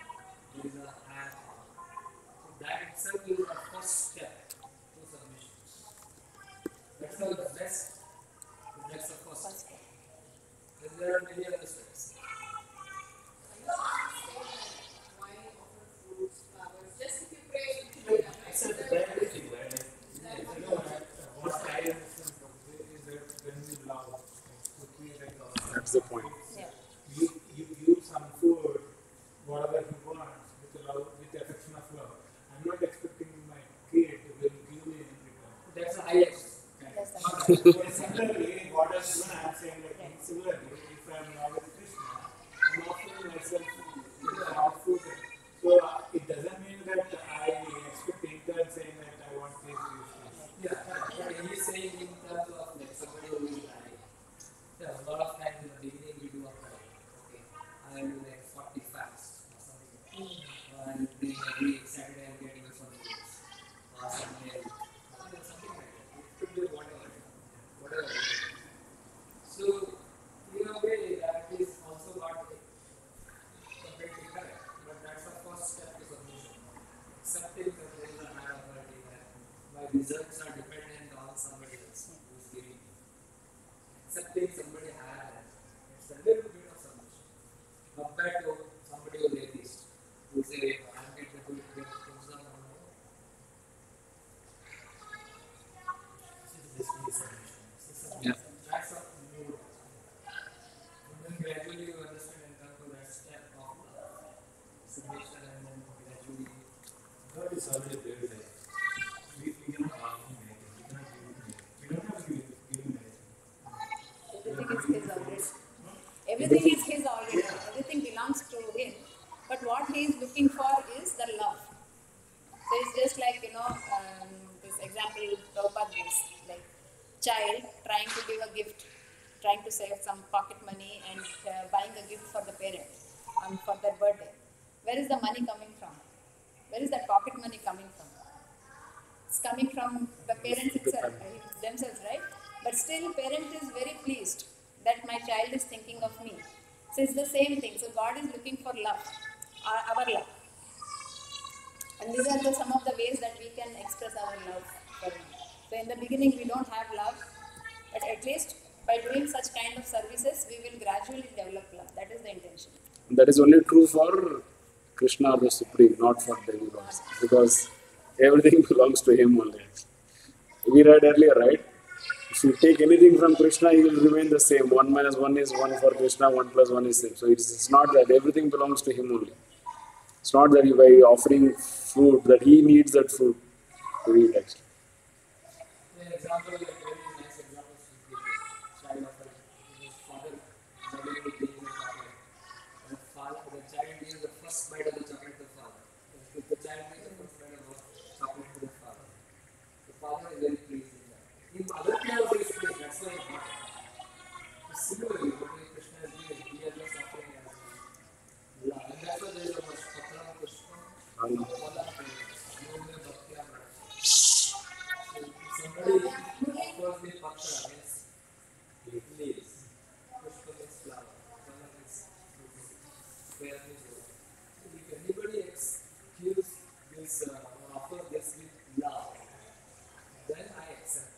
There is a higher power. So that itself is the first step to submission. That's not the best, but that's the first step. Then there are many other steps. It's a primary thing, right? What I understand from this is that when we love, to create a God, That's the point. Yeah. you give some food, whatever he wants, with affection of love. I'm not expecting my kid will give me in return. That's the highest. That's the But similarly, what I'm doing, I'm saying like similarly, if I'm not with Krishna, I'm offering myself without food. So it doesn't mean that I expect return saying that I want this. Yeah, but he is saying in terms of like somebody who will die. Yeah, a lot of times in the beginning we do a prayer. Okay, I will do like 40 fasts or something. And then every Saturday I'm getting some fruits or some milk. Something like that. It could be whatever. Whatever. So, in a way, that is also not completely correct. But that's the first step to submission. Accepting that there is a higher authority that my results are dependent on somebody else who is giving me. Accepting somebody higher than me. It's a little bit of submission. Compared to somebody who is atheist, who say, I'm going to do things on my own. This is submission. Yeah. That's a mood. And then gradually you understand and come to that step of submission, and then gradually God is already there. Like, we cannot ask him anything. We cannot give him anything. We don't have to give him anything. everything is his already. Everything is his already. Everything belongs to him. But what he is looking for is the love. So it's just like, this example Prabhupada gives, like child trying to give a gift, trying to save some pocket money and buying a gift for the parent for their birthday. Where is the money coming from? Where is that pocket money coming from? It's coming from the parents itself, themselves, right? But still, parent is very pleased that my child is thinking of me. So it's the same thing. So God is looking for love, our love. And these are some of the ways that we can express our love for him. So in the beginning we don't have love, but at least by doing such kind of services, we will gradually develop love. That is the intention. That is only true for Krishna or the Supreme, not for demigods, because everything belongs to him only. We read earlier, right? If you take anything from Krishna, he will remain the same. 1 minus 1 is 1 for Krishna, 1 plus 1 is same. So it's not that everything belongs to him only. It's not that by offering fruit that he needs that fruit to eat actually. An example, like very nice example, child of his father suddenly taking a chocolate. And the child gives the first bite of the chocolate to the father. If the child gives the first bite of the chocolate to the father is very pleased with that. In other things also is pleased, that's why it's not. Similarly, what Krishna is doing is we are just offering as love. And that's why there is a verse, Patram Krishna, Palam Yoga Bhaktya Mrata. So if somebody offers me patra, means leaves, Pushpa means flower, Palam means prayer means yoga. So if anybody gives this or offers this with love, then I accept.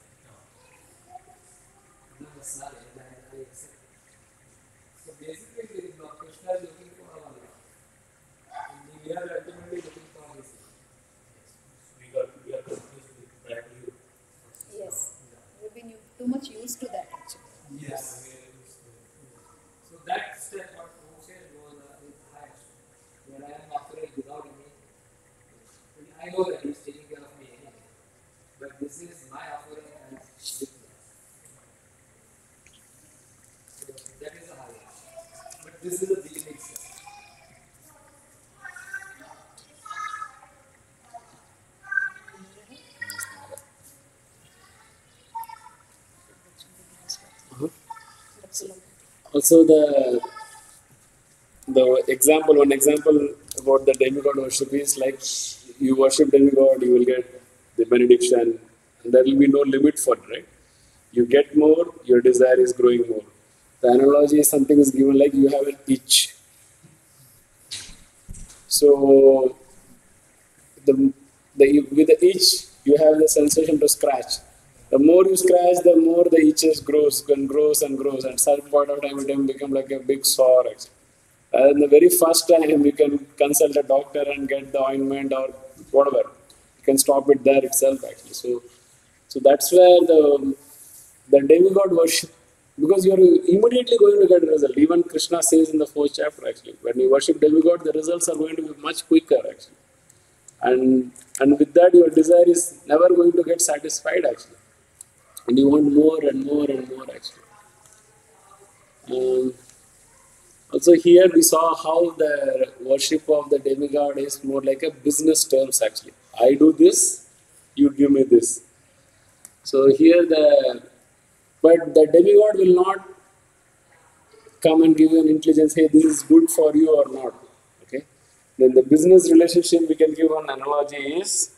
Namaskar, then I accept. So basically, Krishna is looking for our love. And we are ultimately looking for his love. We are confused with gratitude. Yes. We've been too much used to that actually. Yes. So that step what Om said was is highest. When I am offering without any, I know that he is taking care of me anyway. But this is my offering and with love. So that is the highest. But this is the beginning step. Also the example, one example about the demigod worship is like you worship demigod, you will get the benediction, and there will be no limit for it, right? You get more, your desire is growing more. The analogy is something is given like you have an itch. So the, with the itch, you have the sensation to scratch. The more you scratch, the more the itches grows and grows and grows. At some point of time, it will become like a big sore. Actually. And the very first time, you can consult a doctor and get the ointment or whatever. You can stop it there itself, actually. So that's where the demigod worship, because you are immediately going to get a result. Even Krishna says in the 4th chapter, actually, when you worship demigod, the results are going to be much quicker, actually. And with that, your desire is never going to get satisfied, actually. And you want more and more and more, actually. Also, here we saw how the worship of the demigod is more like a business terms, actually. I do this, you give me this. So here but the demigod will not come and give you an intelligence, hey, this is good for you or not. Okay. Then the business relationship we can give an analogy is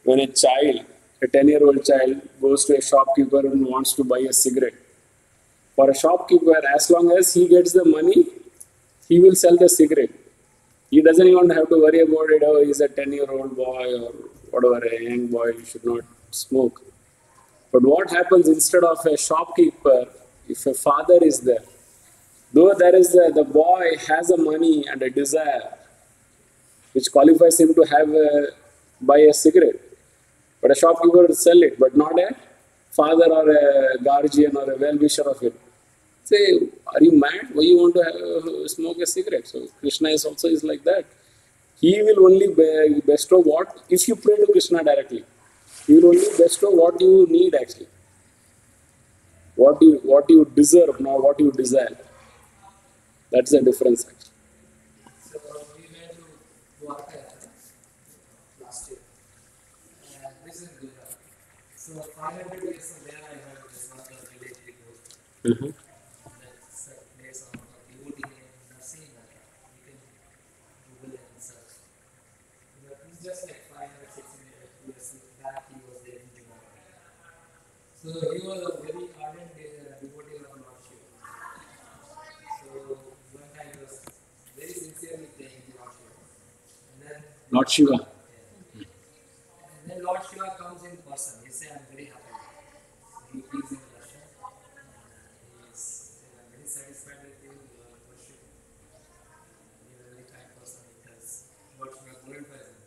when a child, a 10-year-old child, goes to a shopkeeper and wants to buy a cigarette. For a shopkeeper, as long as he gets the money, he will sell the cigarette. He doesn't even have to worry about it. Oh, he's a 10-year-old boy or whatever, a young boy, he should not smoke. But what happens instead of a shopkeeper, if a father is there, though there is the boy has a money and a desire which qualifies him to buy a cigarette, but a shopkeeper will sell it, but not a father or a guardian or a well-wisher of it. Say, are you mad? Why you want to smoke a cigarette? So Krishna is also is like that. He will only bestow what, if you pray to Krishna directly, he will only bestow what you need actually. What you deserve, not what you desire. That's the difference actually. So we went to Dwarka last year. And this is Gujarat. So 500 years from there, I heard this was the village people. Mm-hmm. That's a place of a devotee named Narsinghata. You can Google and search. But it's just like 500, 600 years back, he was there in Gujarat. So he was a very ardent devotee of Lord Shiva. So one time he was very sincerely praying to Lord Shiva. And then Lord Shiva. And then Lord Shiva comes in person. He says, I'm very happy. He gives him darshan. He is very satisfied with you, your worship. He is a very kind person because Lord Shiva glorifies him.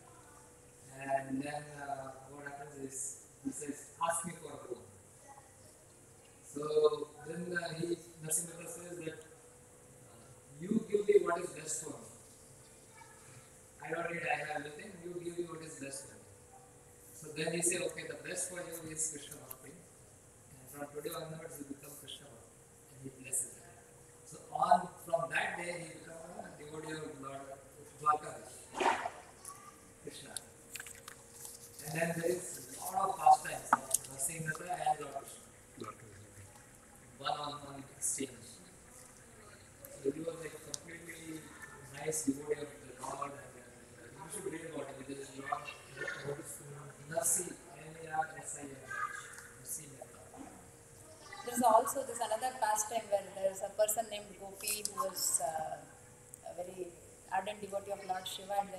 And then what happens is, he says, ask me for a boon. So then Narasimha says that you give me what is best for me. I don't need, I have everything, you give me what is best for me. So then he said, okay, the best for you is Krishna Bhakti. And from today onwards, you become Krishna Bhakti. And he blesses him. So from that day, he becomes a devotee of Lord Dwarkadish, Krishna. And then there is a lot of pastimes of Narasimha and Lord Krishna. One-on-one exchange. So he was like completely nice devotee of the Lord, and you should read about him. There is Lord Nasi, N-A-R-S-I-M, Nasi Mehta. There's also this another pastime where there's a person named Gopi who was a very ardent devotee of Lord Shiva, and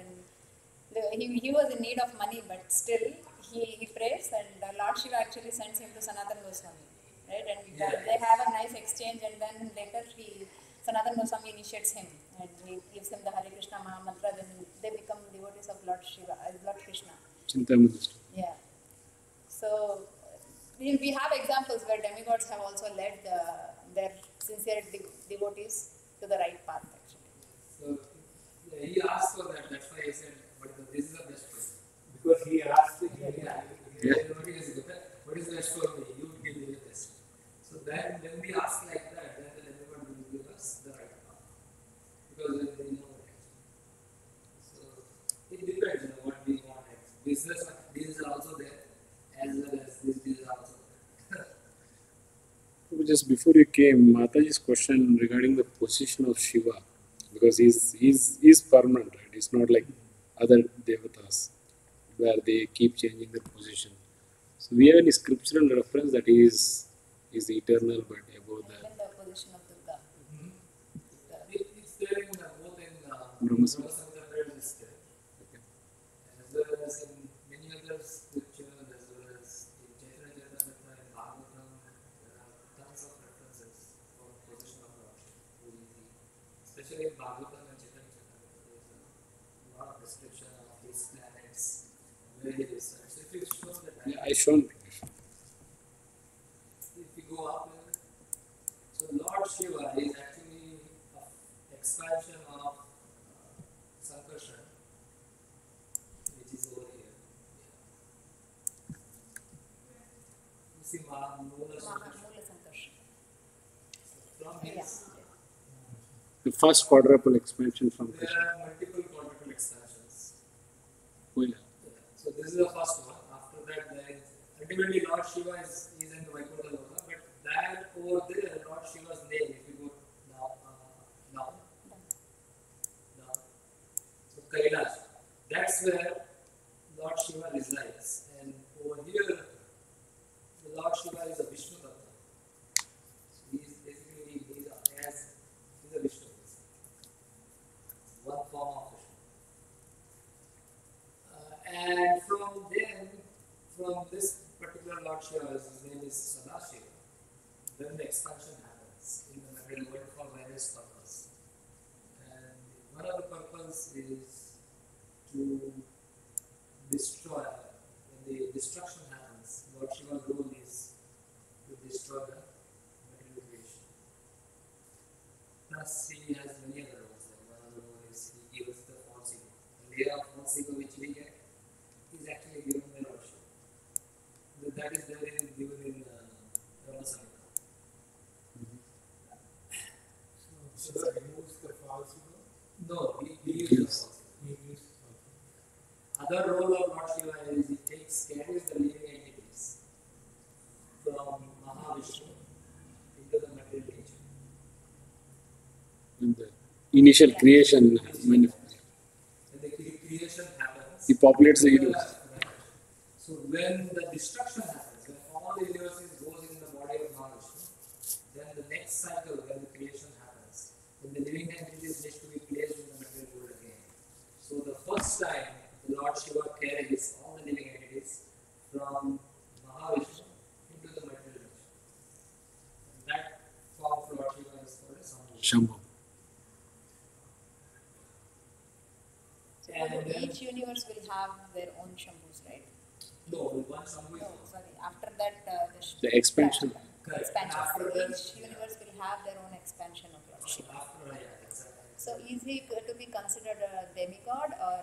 then he was in need of money, but still he prays, and Lord Shiva actually sends him to Sanatana Goswami, right? And they have a nice exchange, and then later Sanatana Goswami initiates him, and he gives him the Hare Krishna Maha Mantra. Then they become devotees of Lord Shiva, Lord Krishna. Chintamani. Yeah. So we have examples where demigods have also led their sincere devotees to the right path, actually. So he asked for that, that's why he said, but this is the best for you. Because he asked it. What is best for me? You give me the best. So then when we ask like that, then the demigod will give us the right path. Because then they know it. So it depends on what we want. Business deals are also there, as well as these deals are also there. Just before you came, Mataji's question regarding the position of Shiva, because he's permanent, right? It's not like other devatas where they keep changing their position. So we have any scriptural reference that he is eternal but above the Even the position of Durga. It's there in both in Brahma Samhita prayers is there. Okay. As well as in many other scriptures, as well as in Chaitanya Charitamrita and Bhagavatam, there are tons of references for position of Lord, especially in Bhagavatam and Chaitanya Charitamrita. There is a lot of description of these planets, where it is. So if you show the Yeah, I shown. if you go up there, so Lord Shiva is actually an expansion of Sankarshan, which is over here. You see Mula Sankarshan. Mula Sankarshan. From Yeah. his, The first quadruple expansion from there Krishna. are multiple quadruple expansions. Oh, yeah. So this is the first one. After that, there is ultimately Lord Shiva is in the Vaikuntha Loka, but that over there, Lord Shiva's name, if you go now, so Kailash, that's where Lord Shiva resides, and over here, the Lord Shiva is a Vishnu Tattva. So he is basically he's a Vishnu, one form of Vishnu. And from this particular Lord Shiva, his name is Sadashiva, then the expansion happens in the material world for various purposes. And one of the purposes is to destroy, when the destruction happens, Lord Shiva's role is to destroy the material creation. Plus, he has many other roles. Like one of the roles is he gives the false ego. The layer of false ego which we get is actually given by Lord Shiva. That is there given in Brahma Samhita. So that removes the false ego. No, he uses He uses other role of Lord Shiva is he carries the living entities from Mahavishnu into the material nature. When the initial creation, When the creation happens, he populates the universe. right. So when the destruction happens, when all the universes goes in the body of Mahavishnu, then the next cycle when the creation happens, when the living entities need to be placed in the material world again. So the first time Lord Shiva carries all the living entities from Mahavishnu into the material dimension. That form of Lord Shiva is called as Sambhu. Shambhu. So And then, each universe will have their own Shambhus, right? no, one Sambhu is No, one. sorry. After that, The expansion. Correct. Expansion. After So that, each universe will have their own expansion of Lord Shiva. after, yeah, exactly. So is he to be considered a demigod, or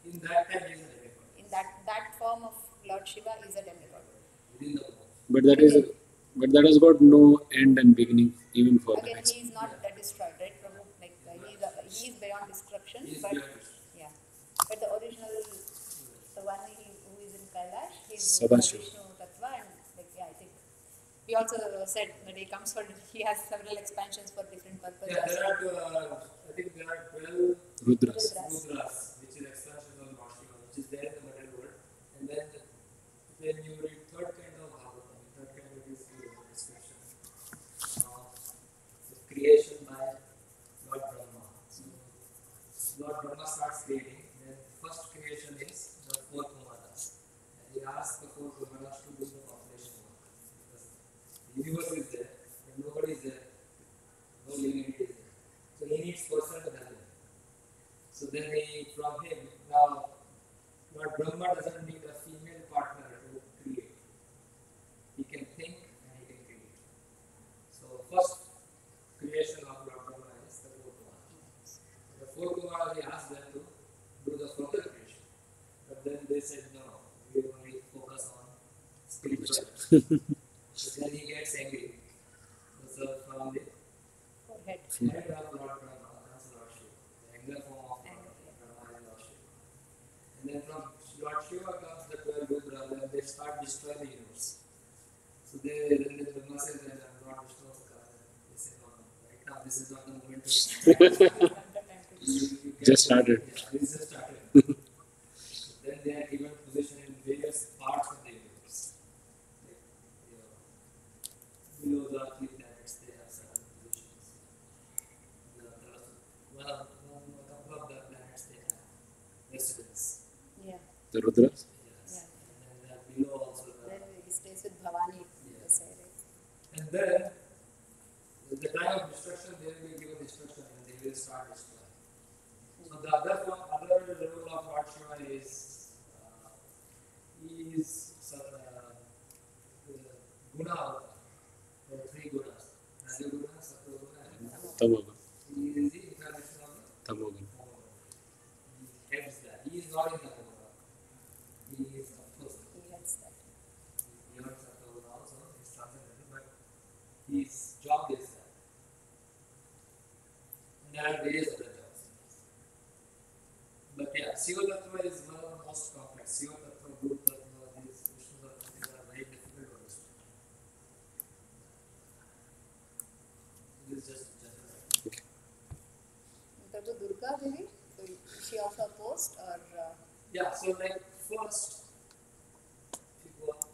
In that time, he is a demigod. in that form of Lord Shiva is a demigod? Within the world. But that has got no end and beginning, even for the Again, next. he is not destroyed, right, Prabhu? Like he is beyond destruction, He is but beyond destruction. yeah, but the original, the one who is in Kailash, he is Sadashiva. Vishnu Tattva, and like yeah, I think he also said that he comes for, he has several expansions for different purposes. Yeah, there are, I think there are 12 Rudras. Rudras, which is expansions of Lord Shiva, which is there in the material world. And then when you read third kind of Bhagavatam, third kind of is the description of the creation by Lord Brahma. So Lord Brahma starts creating, then first creation is the four Kumaras. And he asks the four Kumaras to do the population work. Because the universe is there, but nobody is there. No living entity is there. So he needs person to help him. So then from him, now Lord Brahma doesn't need a female partner to create. He can think and he can create. So first creation of Lord Brahma is the four Kumaras. The four Kumaras, he asked them to do the further creation. But then they said no, we only focus on spiritual. So then he gets angry. So from the Forehead. head of Lord Brahma comes Lord Shiva. The anger form of Brahma is Lord Shiva. And then from Lord Shiva comes the 12 Rudras and they start destroying the universe. So then the Brahma says that I'm not Vishnu Avtar. They say no, right now this is not the moment to Just started. Yeah, this just started. Then they are given position in various parts of the universe. Like, below the earthly planets, they have certain positions. A couple of the planets, they have residence. Yeah. The Rudras. Yes. And then below also the. Then he stays with Bhavani. Yeah. They say, right? And then, at the time of destruction, they will be given destruction and they will start destroying. So the other level of Lord Shiva is Guna Avatar. There are three Gunas. Rajaguna, Sattva-guna, and Tamagun. he is the incarnation of the Tamagun. He heads that. He is not in Sattva-guna. He is, of course, He heads that. beyond Sattva-guna also. He's transcendental, but his job is that. And there are various other jobs. But yeah, Shiva Tattva is one of the most complex. Shiva Tattva, Guru Tattva, these Vishnu Tattva, these are very difficult to understand. This is just general. Prabhu Durga Devi, so is she also opposed, or Yeah, so like first, if you go up,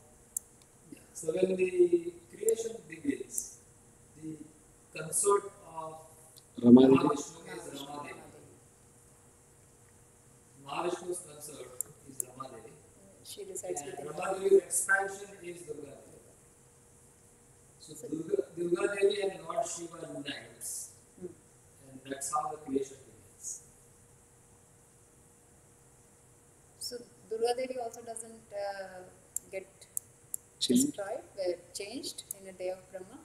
yeah, so when the creation begins, the consort of Ramadevi. Mahavishnu is Ramadevi. Mahavishnu's consort is Ramadevi. she resides And within Ramadevi's expansion is Durga Devi. So Durga Devi and Lord Shiva unites. And that's how the creation begins. So Durga Devi also doesn't get Changed. destroyed, changed in a day of Brahma.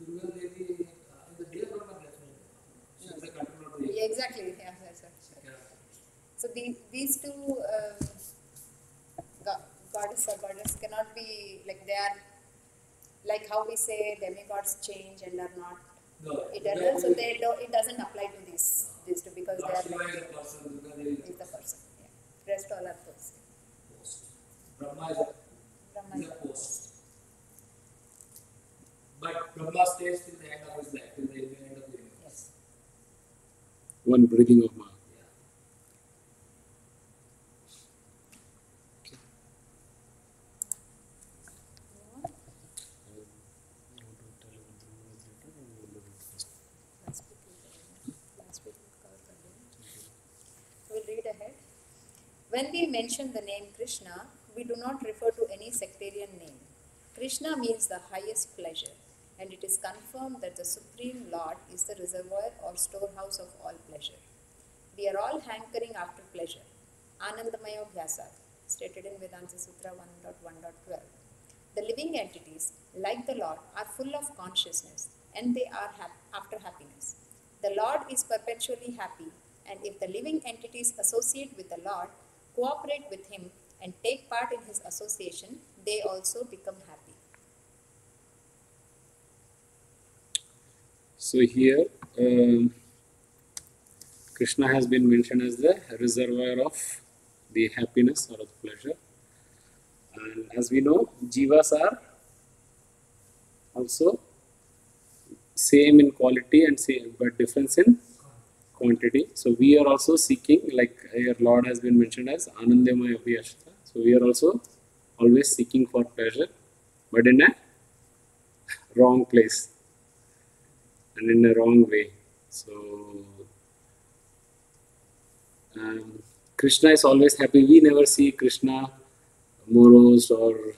Durga Devi, in the day of Brahma, definitely. She is the controller of the Yeah, exactly. Yeah, that's right. Yeah. So these two goddess or goddess cannot be like, they are like how we say demigods change and are not No, eternal. So they don't, it doesn't apply to these two because Lord they are Shiva like, is a person, Durga Devi is the person. Yeah. Rest all are those. post. Brahma is a Brahma He's is a post. But Brahma stays till the end of his life, till the end of the universe. yes. One breathing of Maha. Yeah. Last week we covered that, didn't we? We'll read ahead. When we mention the name Krishna, we do not refer to any sectarian name. Krishna means the highest pleasure, and it is confirmed that the Supreme Lord is the reservoir or storehouse of all pleasure. We are all hankering after pleasure. Anandamaya Bhyasa, stated in Vedanta Sutra 1.1.12. The living entities, like the Lord, are full of consciousness and they are after happiness. The Lord is perpetually happy, and if the living entities associate with the Lord, cooperate with Him, and take part in His association, they also become happy. So here, Krishna has been mentioned as the reservoir of the happiness or of pleasure. And as we know, jivas are also same in quality and same but difference in quantity. So we are also seeking, like your Lord has been mentioned as Anandamaya Abhiyashita. So we are also always seeking for pleasure, but in a wrong place and in a wrong way. So Krishna is always happy. We never see Krishna morose or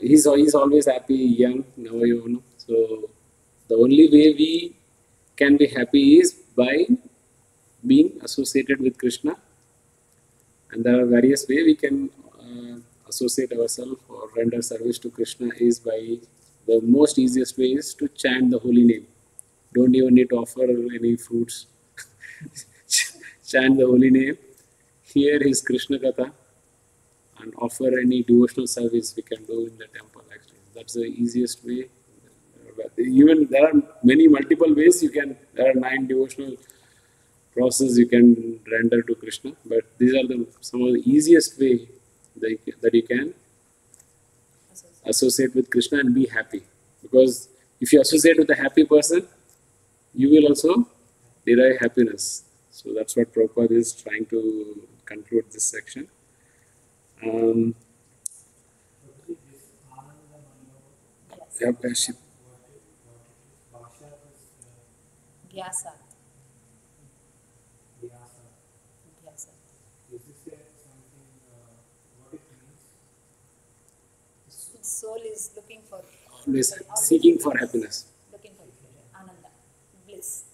he's always happy, young, Navayavana. So the only way we can be happy is by being associated with Krishna, and there are various ways we can associate ourselves or render service to Krishna is by the most easiest way is to chant the holy name. Don't even need to offer any fruits. Chant the holy name, hear his Krishna Katha, and offer any devotional service we can do in the temple. Actually, that's the easiest way. Even there are many multiple ways you can. There are 9 devotional process you can render to Krishna, but these are some of the easiest way that you can associate with Krishna and be happy. Because if you associate with a happy person, you will also derive happiness. So that's what Prabhupada is trying to conclude this section. This Anandamaya, Yeah, what it is, Bhasha is Vyasa. Vyasa. Vyasa. Is this something, what it means? Its soul is looking for always seeking for happiness. looking for pleasure, ananda, bliss.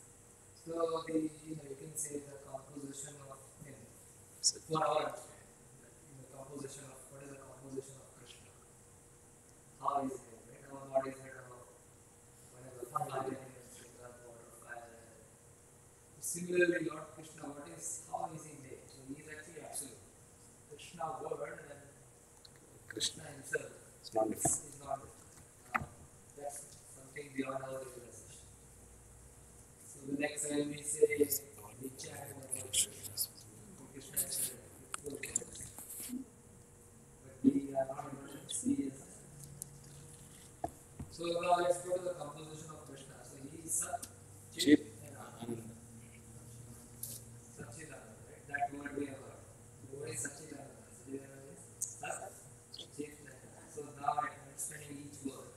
So you can say the composition of him. For our understanding, the composition of what is the composition of Krishna? How is it? Right? Our body is made of whatever fire elements, water, fire. Similarly, Lord Krishna, how is he made? So he is actually absolute. Krishna word and Krishna himself It's not different. is not that's something beyond our realization. So the next time we say we chant about Krishna is full consciousness. But we are not able to experience that. So now let's go to the composition of Krishna. So he is Sat, Chit, and Ananda. Satchidananda, right? That word we have heard. The word is Satchidananda. Satchidananda is Sat, Chit, and Ananda. So now I'm explaining each word.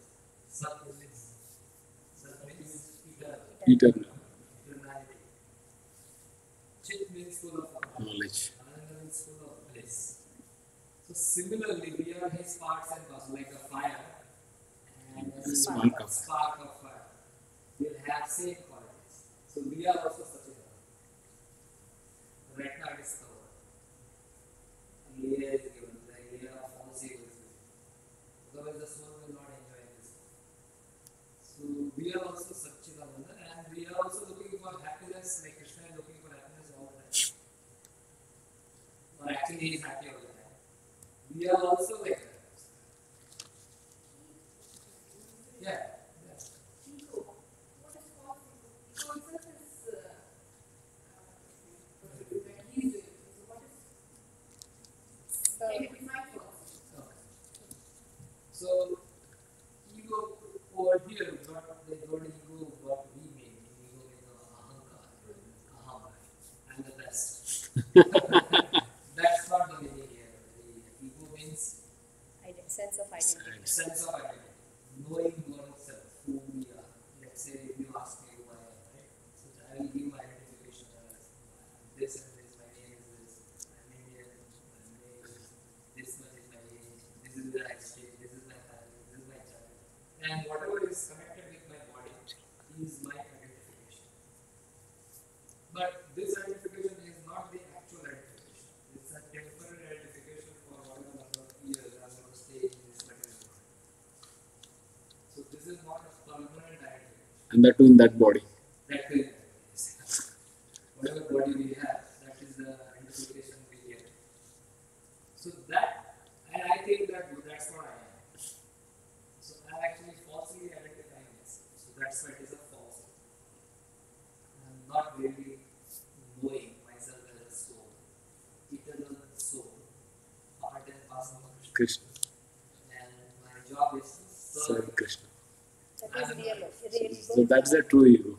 Sat means eternal. Eternal Eternality. Chit means full of knowledge. Ananda means full of bliss. So similarly, we are his parts and parcels, like a fire and a Spark of spark of fire. Will have same qualities. So we are also such a right now it is covered. A layer is given, the layer of false ego is given. Otherwise the soul will not enjoy this. So we are also Satchidananda and we are also looking for happiness, like Krishna is looking for happiness all the time. Or actually he is happy all the time. We are also like that. Yeah. So ego over here, not the word ego, what we mean. Ego is ahankar, aham, I'm the best. That's not the meaning here. The ego means Sense of identity. sense of identity, knowing oneself, who we are. Let's say if you ask me who I am, right? So I will give my identification as this and this, my name is this, I'm Indian, And that too in that body. That will whatever body we have, that is the identification we get. So that, and I think that that's what I am. So I'm actually falsely identifying myself. So that's why it is a false. I'm not really knowing myself as a soul, eternal soul, part and parcel of Krishna. Krishna. And my job is to serve Serve Krishna. That is real ego. So that's the true ego.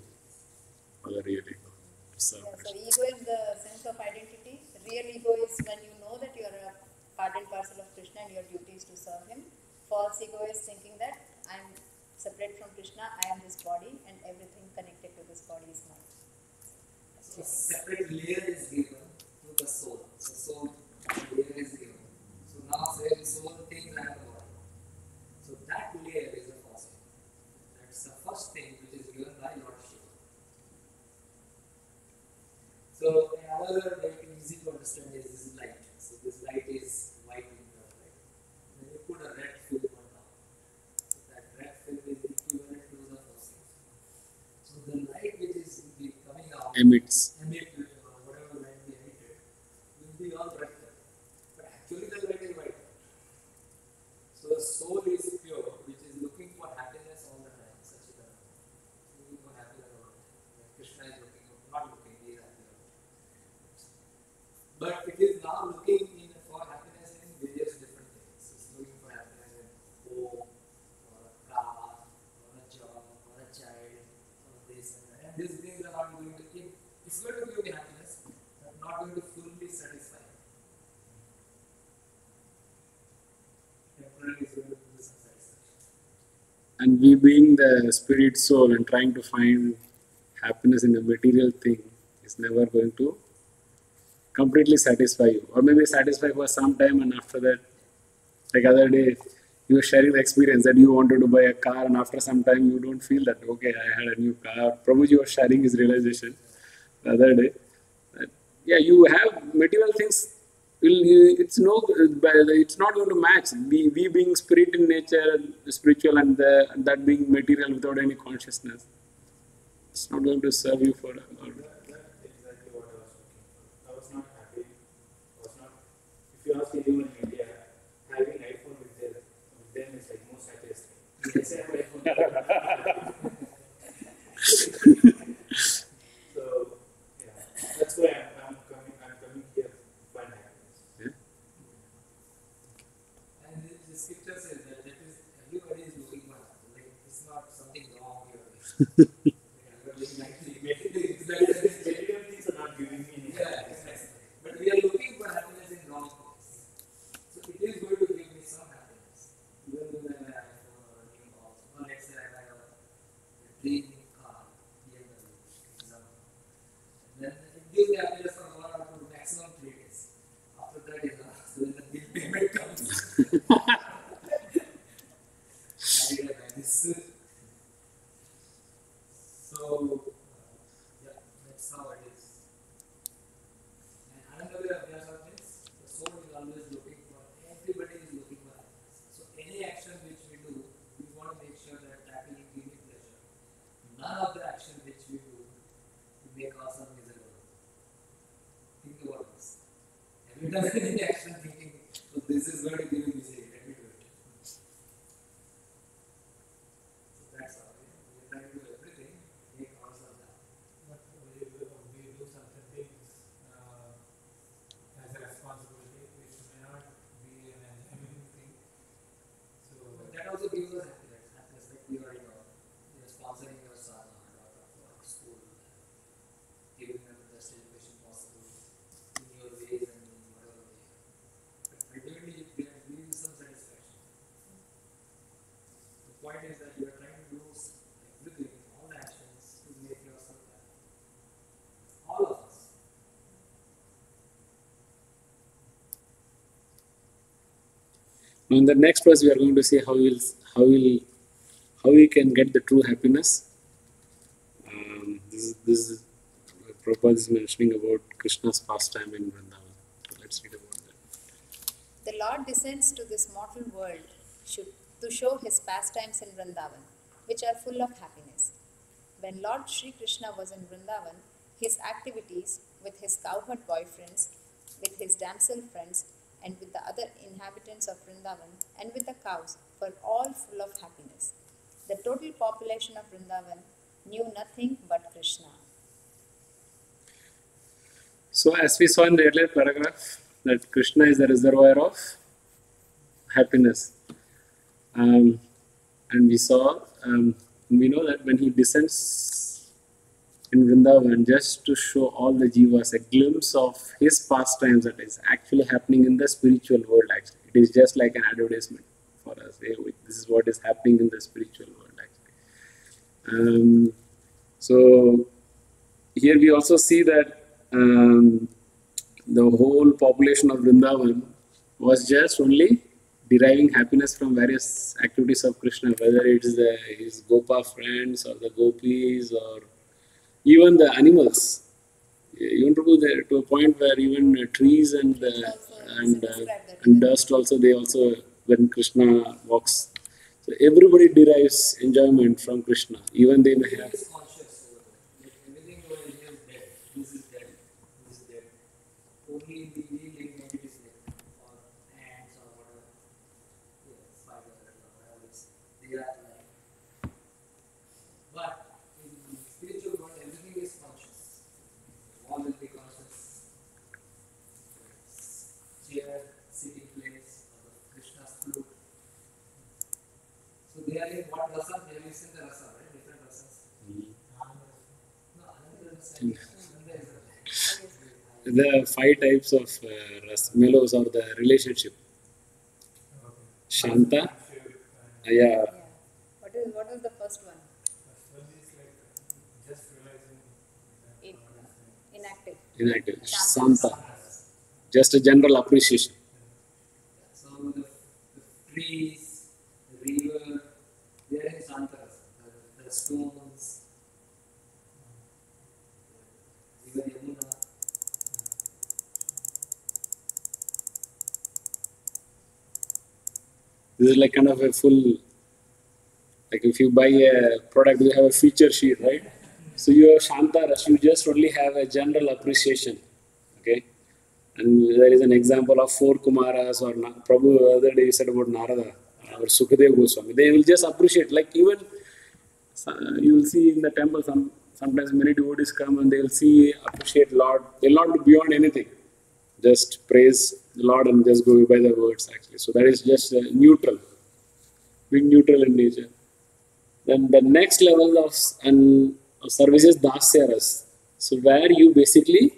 Or the real ego. Serve Yeah, so Krishna. ego is the sense of identity. Real ego is when you know that you are a part and parcel of Krishna and your duty is to serve him. False ego is thinking that I am separate from Krishna, I am this body and everything connected to this body is mine. So a separate layer is given to the soul. The soul layer is given. So now say the soul thinks I am the body. So that layer is a false ego. That's the first thing which is given by Lord Shiva. So another very easy to understand is this light. So this light is white in color, right? Then you put a red film on top. So that red film is equivalent to the first thing. So the light which is coming out Emits. whatever light we emitted will be all red color. But actually the light is white. So the soul is pure, which is looking for happiness all the time. Sachidana. Looking for happiness all the time. Like Krishna is looking for, not looking, he is happy all the time. But it is now looking for happiness in various different things. It's looking for happiness in home, or a car, or a job, or a child, or this and that. And these things are not going to give, it's going to give me happiness, but not going to fully satisfy me. Temporarily it's going to give me some satisfaction. And we being the spirit soul and trying to find happiness in a material thing is never going to completely satisfy you. Or maybe satisfy for some time and after that, like other day, you were sharing the experience that you wanted to buy a car and after some time you don't feel that, okay, I had a new car. Prabhuji was sharing his realization the other day. That, yeah, you have material things. It's not going to match. We being spirit in nature, spiritual, and that being material without any consciousness. It's not going to serve you for. That's exactly what I was looking for. I was not happy. I was not. If you ask anyone in India, having iPhone with them is like most happiest thing. They say I have iPhone. So yeah, that's why I'm coming here to find happiness. And the scripture says that everybody is looking for happiness. Like it's not something wrong here. Material things are not giving me any happiness. But we are looking for happiness in wrong place. So it is going to give me some happiness. Even when I have a new house. Or let's say I have a dream car, BMW, example. And then it gives me happiness for 1 or 2, maximum 3 days. After that, so when the bill payment comes, I did buy this. So, yeah, that's how it is. And another way of Vyasa means the soul is always looking for, everybody is looking for happiness. So, any action which we do, we want to make sure that that will give me pleasure. None of the action which we do will make ourselves miserable. Think about this. Have you done any action thinking, so this is going to give me misery, let me do it? So, that's how we are trying to do everything, make ourselves happy. But we do certain things as a responsibility, which may not be an enjoying thing. So But that also gives us happiness, like you are sponsoring your son or daughter for school, giving them the best education possible in your ways and in whatever way. But ultimately, it gives you some satisfaction. The point is that you are trying to do everything, all the actions to make yourself happy. All of us. In the next verse, we are going to see how we can get the true happiness. This is Prabhupada is mentioning about Krishna's pastime in Vrindavan. So let's read about that. The Lord descends to this mortal world to show his pastimes in Vrindavan, which are full of happiness. when Lord Sri Krishna was in Vrindavan, his activities with his cowherd boyfriends, with his damsel friends, and with the other inhabitants of Vrindavan, and with the cows were all full of happiness. The total population of Vrindavan knew nothing but Krishna. So as we saw in the earlier paragraph, that Krishna is the reservoir of happiness. And we saw, we know that when he descends in Vrindavan, just to show all the jivas a glimpse of his pastimes that is actually happening in the spiritual world. Actually, it is just like an advertisement for us. Hey, this is what is happening in the spiritual world. Actually, so here we also see that the whole population of Vrindavan was just only deriving happiness from various activities of Krishna, whether it is his Gopa friends or the gopis or even the animals. Even to a point where even trees and dust also, they also, when Krishna walks, so everybody derives enjoyment from Krishna. Even they may Everything have. is conscious. Like everything over here is dead. This is dead. This is dead. Only the living entities left. Or ants or whatever. Yeah, spiders or whatever. They are alive. But in the spiritual world, everything is conscious. Wall will be conscious. Chair, sitting place, or the Krishna's flute. So they are in what rasa? They are in the rasa, right? Different rasas. No, another rasa. The 5 types of mellows or the relationship. Shanta, yeah, What is the first one? Just realizing In, inactive. inactive. Santa, just a general appreciation. So the trees, the river, they are in Sankaras. The stones, river Yamuna. This is like kind of a full, like if you buy a product, you have a feature sheet, right? So you have Shanta Ras, you just only have a general appreciation, okay? And there is an example of 4 Kumaras or Prabhu, the other day you said about Narada or Sukadev Goswami. They will just appreciate, like even you will see in the temple, sometimes many devotees come and they will see, appreciate Lord. They will not do beyond anything. Just praise the Lord and just go by the words actually. So that is just neutral, being neutral in nature. Then the next level of service is Dasyaras. So where you basically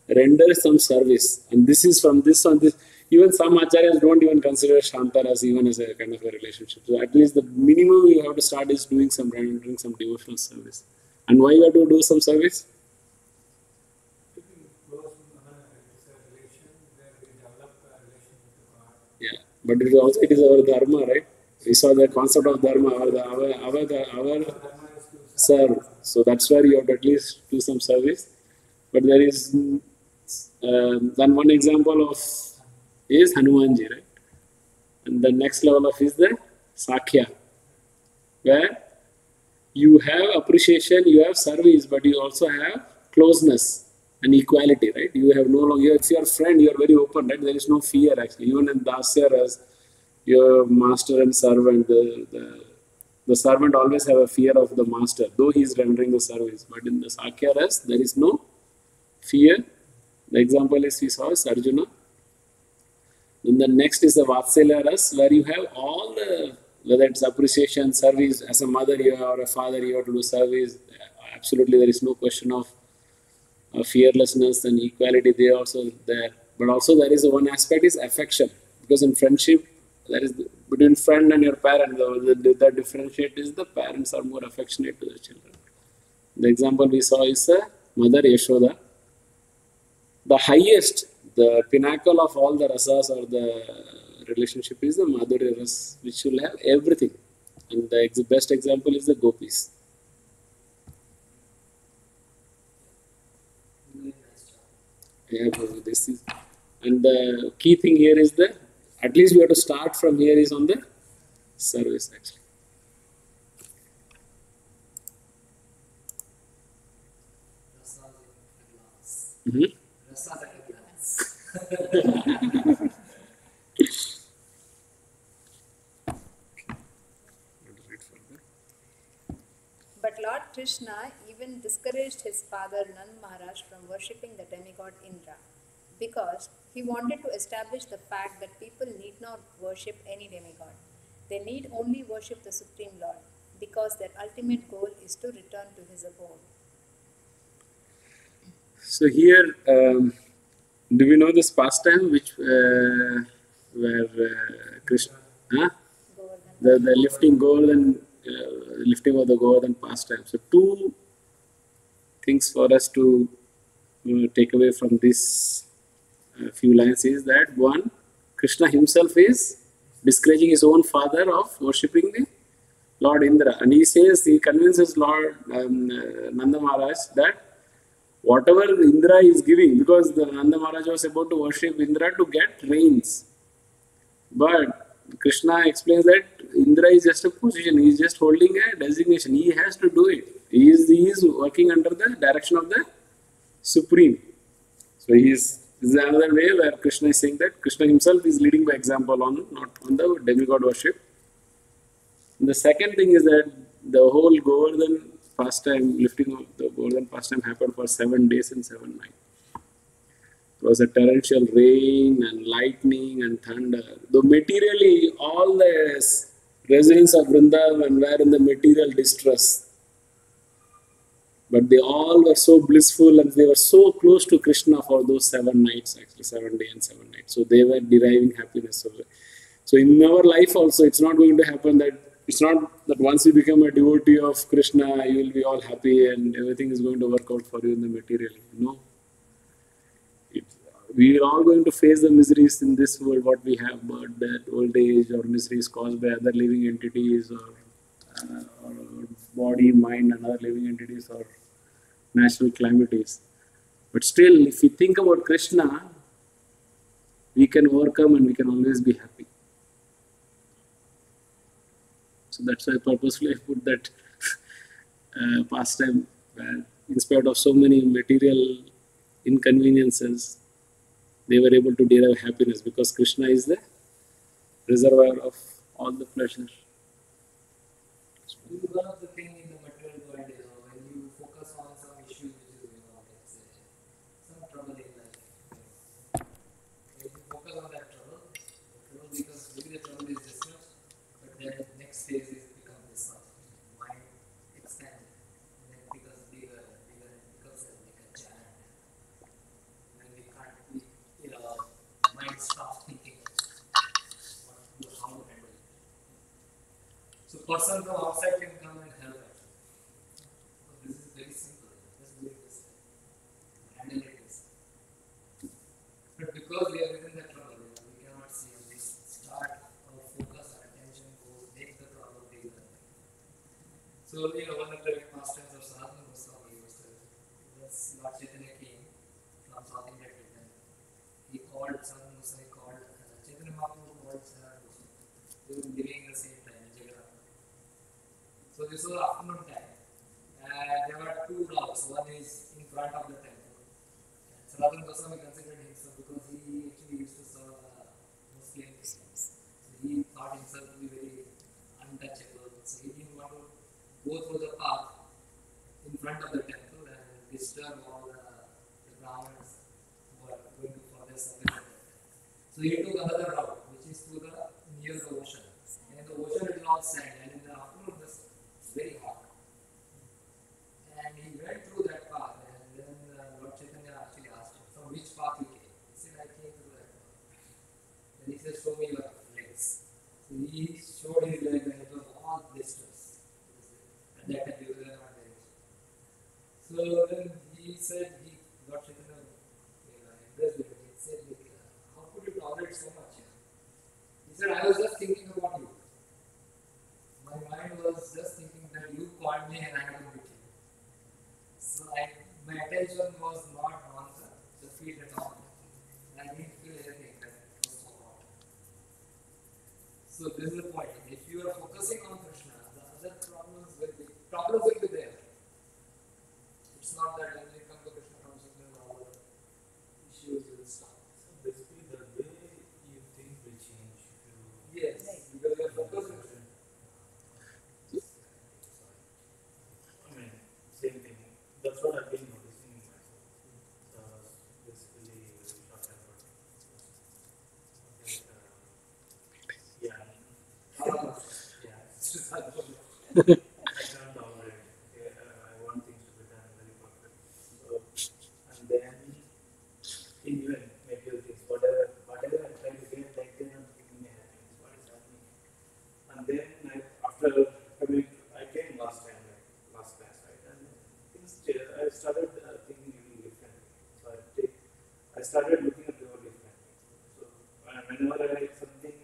render some service, and this is from this on this. Even some acharyas don't even consider Shantaras even as a kind of a relationship. So at least the minimum you have to start is doing some rendering some devotional service. And why you have to do some service? Yeah, but it is our dharma, right? We saw the concept of dharma, our serve. So that's where you have to at least do some service. But there is then one example of is Hanumanji, right? And the next level of is the Sakhya, where you have appreciation, you have service, but you also have closeness and equality, right? You have no longer, if you are friend, you are very open, right? There is no fear actually. Even in Dasyaras, your master and servant, the servant always have a fear of the master, though he is rendering the service. But in the Sakyaras, there is no fear. The example is we saw is Arjuna. Then the next is the Vatsalya Ras, where you have all the, whether it's appreciation, service, as a mother you have, or a father you have to do service. Absolutely, there is no question of fearlessness and equality there also there. But also there is one aspect is affection, because in friendship, there is between friend and your parent, the differentiate is the parents are more affectionate to the children. The example we saw is Mother Yashoda. The highest, the pinnacle of all the rasas or the relationship is the Madhurya Ras, which will have everything. And the best example is the gopis. Yeah, this is, and the key thing here is that at least we have to start from here is on the service actually. Mhm. Rasa second dance. But Lord Krishna even discouraged his father Nand Maharaj from worshipping the demigod Indra because he wanted to establish the fact that people need not worship any demigod. They need only worship the Supreme Lord because their ultimate goal is to return to his abode. So here, do we know this pastime which where Krishna, huh? Govardhan. The lifting Govardhan, lifting of the Govardhan pastime. So two things for us to take away from this few lines is that one, Krishna himself is discouraging his own father of worshipping the Lord Indra, and he says he convinces Lord Nanda Maharaj that whatever Indra is giving, because the Nanda Maharaj was about to worship Indra to get rains, but Krishna explains that Indra is just a position, he is just holding a designation, he has to do it. He is working under the direction of the Supreme. So this is another way where Krishna is saying that Krishna himself is leading by example on not on the demigod worship. And the second thing is that the whole Govardhan pastime, lifting of the Govardhan pastime happened for 7 days and 7 nights. It was a torrential rain and lightning and thunder. Though materially all the residents of Vrindavan were in the material distress, but they all were so blissful and they were so close to Krishna for those 7 nights, actually 7 days and 7 nights. So they were deriving happiness. So in our life also, it's not going to happen that it's not that once you become a devotee of Krishna, you will be all happy and everything is going to work out for you in the material. No, we are all going to face the miseries in this world, what we have, but that old age or miseries caused by other living entities or body, mind, and other living entities or natural calamities. But still, if we think about Krishna, we can overcome and we can always be happy. So that's why purposefully I put that pastime where, in spite of so many material inconveniences, they were able to derive happiness because Krishna is the reservoir of all the pleasure. One of the things in the material world, when you focus on some issue which is, let's say, some trouble in life, if you focus on that trouble, the trouble becomes, maybe the trouble is dismissed, but then the next phase is become this mind expands, and then it becomes bigger and bigger, and it becomes like a giant. When we can't, mind stops thinking how to handle it. So person from outside can come and help us. So this is very simple. Just do it this way. Handle it this way. But because we are within the trouble, we cannot see. We start our focus, our attention goes, make the trouble bigger. So one of the pastimes of Sadhana Goswami was Lord Chaitanya came from South India to them. He called Sadhana Goswami, called Chaitanya Mahaprabhu called Sadhana Goswami. They were living in the same time in Jagannath. So this was afternoon time. And there were two routes. One is in front of the temple. And Sanatana Goswami considered himself because he actually used to serve Muslims. So he thought himself to be very untouchable. So he didn't want to go through the path in front of the temple and disturb all the Brahmins who are going to further service the temple. So he took another route, which is to the near the ocean. And the ocean is all sand, and in the afternoon it's very hot. And he went through that path, and then Lord Chaitanya actually asked him, from which path you came? He said, I came through that path. Then he said, show me your legs. So he showed his legs, and it was all blisters. At that time, they were not very. So then he said, Lord Chaitanya impressed with him. He said, how could you tolerate so much? He said, I was just thinking about you. My mind was just thinking that you called me and I had to meet you. So my attention was not on the feet at all. I didn't feel anything that was so hot. So this is the point. If you are focusing on Krishna, the other problems will be there. It's not that when you come to Krishna consciousness, all whenever I something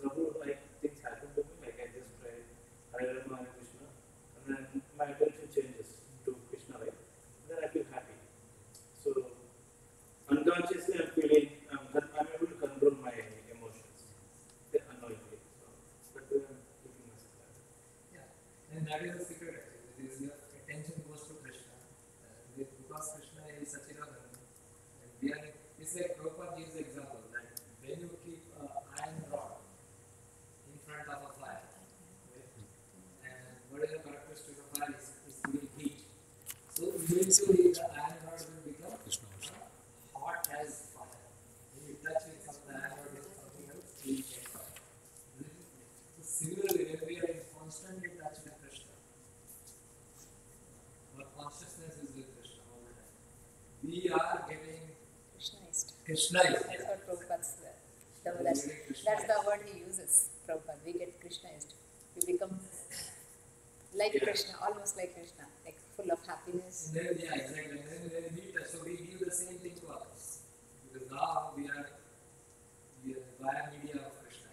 trouble, like things happen to me, like I just pray Hare Rama Hare Krishna, and then my attention changes to Krishna, right? Then I feel happy. So unconsciously I'm feeling I'm able to control my emotions. Unknowingly. So, but keeping myself happy. Yeah, and that is the secret actually. That is your attention goes to Krishna. Because Krishna is Satchidananda. And we are, it's like Prabhupada gives the example that when you keep an iron rod in front of a fire, right? And what is the characteristic of fire is giving heat. So eventually the iron rod will become hot as fire. When you touch it, some the iron rod with something else, it will get fire. So similarly, when we are in constantly touch with Krishna, our consciousness is with Krishna all the time. We are getting Krishnaized. That's what Prabhupada's that's the word he uses, Prabhupada. We get Krishnaized. We become like Krishna, almost like Krishna, like full of happiness. And then, yeah, exactly. And then we touch, so we give the same thing to others. Because now we are via media of Krishna.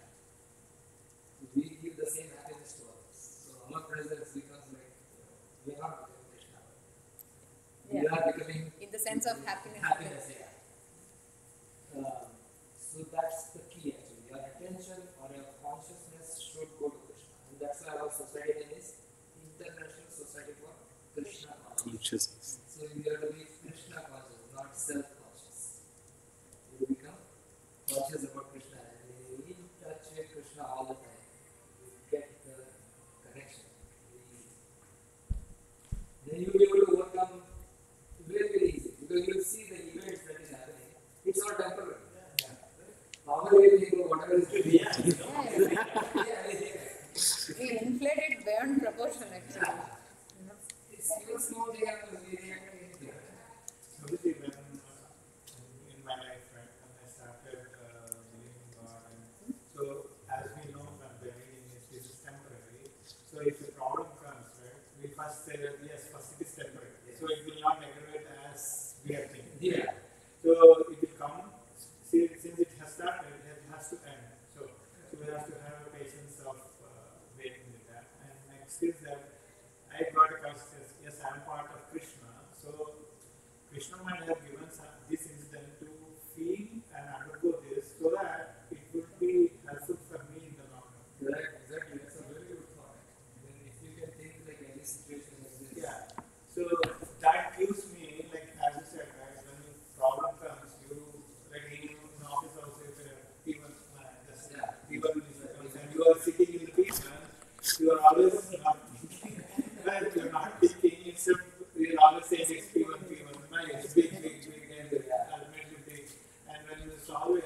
So we give the same happiness to others. So our presence becomes like, we are not becoming Krishna. We are becoming in the sense of happiness. Happiness, yeah. So that's the key actually. Your attention or your consciousness should go to Krishna. And that's why our society name is International Society for Krishna Consciousness. So you have to be Krishna conscious, not self-conscious. You become conscious about Krishna and you in touch with Krishna all the time. You get the connection. Then you will be able to overcome very, very easy because you will see the events that is happening. It's all temporary. Normally we think whatever is good. We inflate it beyond proportion actually. It's even small thing happens, we react to anything. Obviously, when in my life, right, when I started believing in God, and so as we know from the beginning, it is temporary. So if a problem comes, right, we first say that yes, first it is temporary. So it will not aggravate as we are thinking. Yeah. So it will come. Since it has started, it has to end. So we have to have a patience of waiting with that. And next is that I got a consciousness. Yes, I am part of Krishna. So Krishna might have given this incident to feel and undergo this, so that it would be helpful for me in the long run. Right, exactly. That's a very good thought. Then if you can think like any situation like this. Yeah. So that gives me, like as you said, right, when the problem comes, you like in office also, if even when you are sitting in the basement, you are always not thinking. Well, you are not thinking. You are always saying it's P1, it's big, and ultimately big. And when you solve it,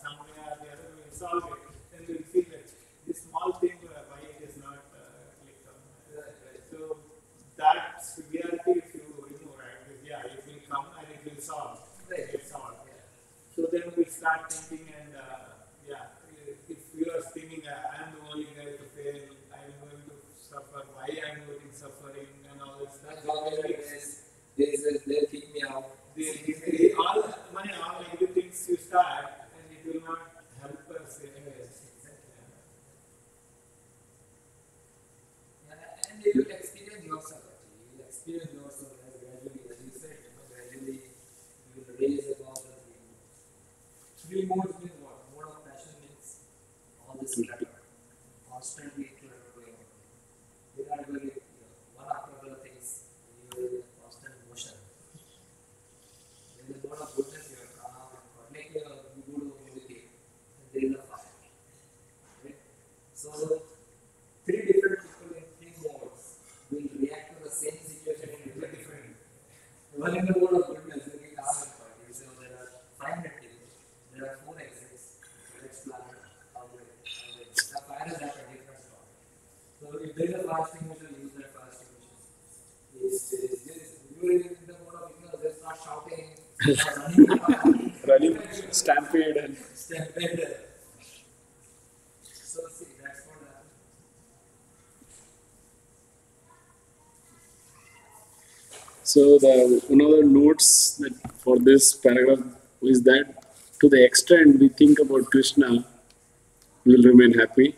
some way or the other, when you solve it, then you will feel that this small thing, why it is not clicked on. So that severity, if you remove, right, yeah, it will come and it will solve. It's solved. So then we start thinking, and if you are thinking, I am the only guy to fail, I am going to suffer, why I am going suffering, and all this stuff. They'll kick me out. All negative things you start, and it will not help us anyways. And you will experience yourself actually. You will experience yourself as gradually, as you said, gradually you will raise above the three modes. Three modes means what? Mode of passion means all this clutter, constantly clutter going on. They are very, one after other things, you are in constant motion. There is a mode of goodness, you are calm and God. Like you go to meditate, and there is a fire. Right? So, three different people in three modes will react to the same situation in very different. One in the mode of goodness will be calm and quiet. You say, oh, there are 500 people, there are 4 exits. So let's plan how to the fire is at a different spot. So if there is a fire extinguisher, use that fire extinguisher. You are in the mode of ignorance, they start shouting, Running, stampede, and stampede. So see, that's what happens. so the one of the notes that for this paragraph is that to the extent we think about Krishna, we will remain happy.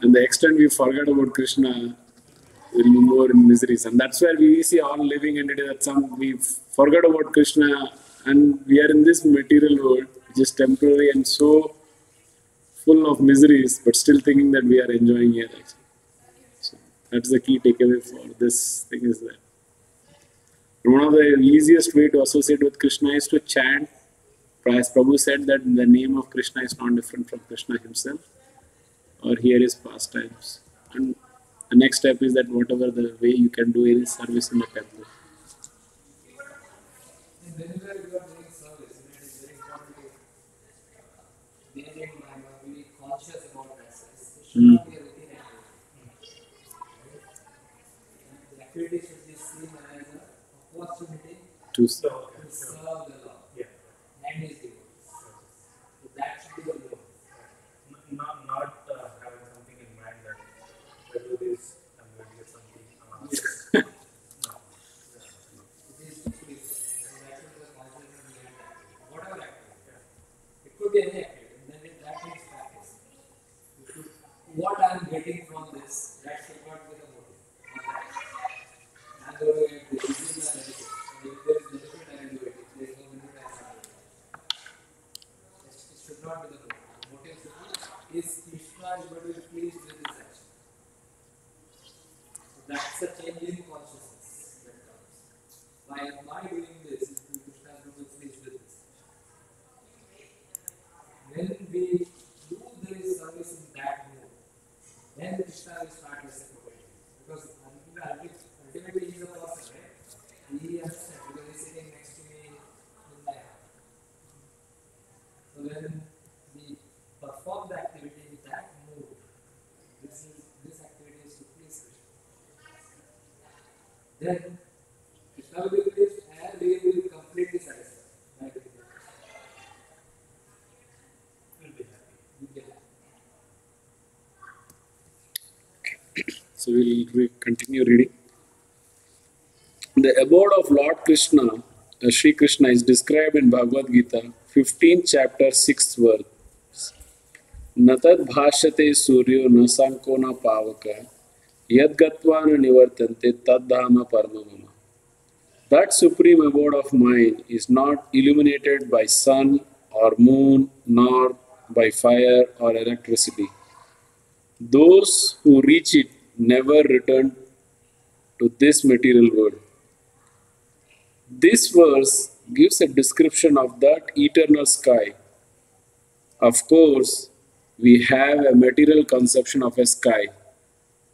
And the extent we forget about Krishna, we will be more in miseries. And that's where we see all living entities that we forgot about Krishna and we are in this material world, which is temporary and so full of miseries, but still thinking that we are enjoying it. Actually. So that's the key takeaway for this thing is that one of the easiest way to associate with Krishna is to chant. As Prabhu said that the name of Krishna is not different from Krishna himself or hear his pastimes. And the next step is that whatever the way you can do any service in the temple. And whenever you are doing service, it is very important to bear in mind or be conscious about that service. It should not be a routine activity. The activity should be seen as an opportunity To to serve the Lord and His devotees. So that should be the goal. Not having something in mind that if I do this, I'm going to get something. No. It is to please. That should be the consciousness behind that. Whatever activity. It could be any activity. And then that needs practice. You should, what I am getting from this, that should not be the motive. I'm going to get this. This is the benefit. And if there is benefit, I will do it. If there is no benefit, I will not do it. It should not be the motive. The motive should be, is Krishna is going to be pleased with this action. So that's a change in consciousness that comes. Why am I doing this? Is Krishna is going to be pleased with this. When we do this service in that mood, then Krishna will start reciprocating. Because ultimately he is a person, right? He understands because he is sitting next to me in my heart. So when we perform the activity in that mood, this activity is to please Krishna. Then Krishna will be pleased and we will be completely satisfied. We'll be happy. So we'll continue reading. The abode of Lord Krishna, Sri Krishna, is described in Bhagavad Gita, 15th chapter, 6th verse. Natad bhashyate suryo na sanko na pavaka yad gatva na nivartante tad dhama paramamama. That supreme abode of mine is not illuminated by sun or moon nor by fire or electricity. Those who reach it never return to this material world. This verse gives a description of that eternal sky. Of course, we have a material conception of a sky,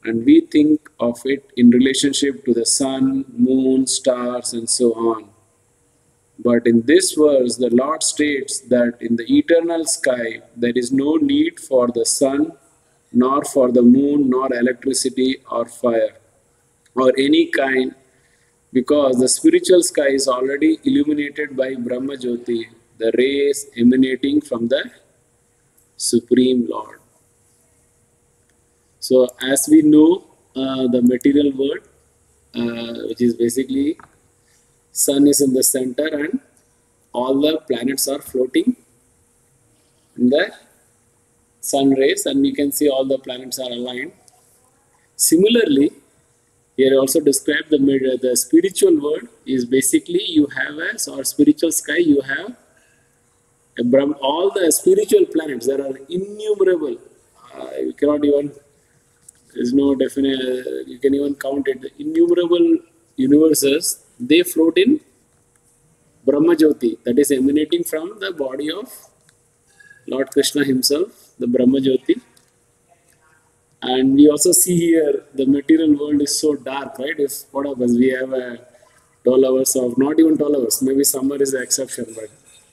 and we think of it in relationship to the sun, moon, stars, and so on. But in this verse, the Lord states that in the eternal sky, there is no need for the sun, nor for the moon, nor electricity, or fire, or any kind, because the spiritual sky is already illuminated by Brahma Jyoti, the rays emanating from the Supreme Lord. So, as we know, the material world, which is basically sun is in the center and all the planets are floating in the sun rays, and you can see all the planets are aligned. Similarly, here also described the spiritual world is basically you have or spiritual sky, you have all the spiritual planets. There are innumerable. You cannot even, there's no definite, you can even count it. The innumerable universes, they float in Brahma Jyoti, that is emanating from the body of Lord Krishna himself, the Brahma Jyoti. And we also see here the material world is so dark, right? If what happens, we have 12 hours of, not even 12 hours, maybe summer is the exception,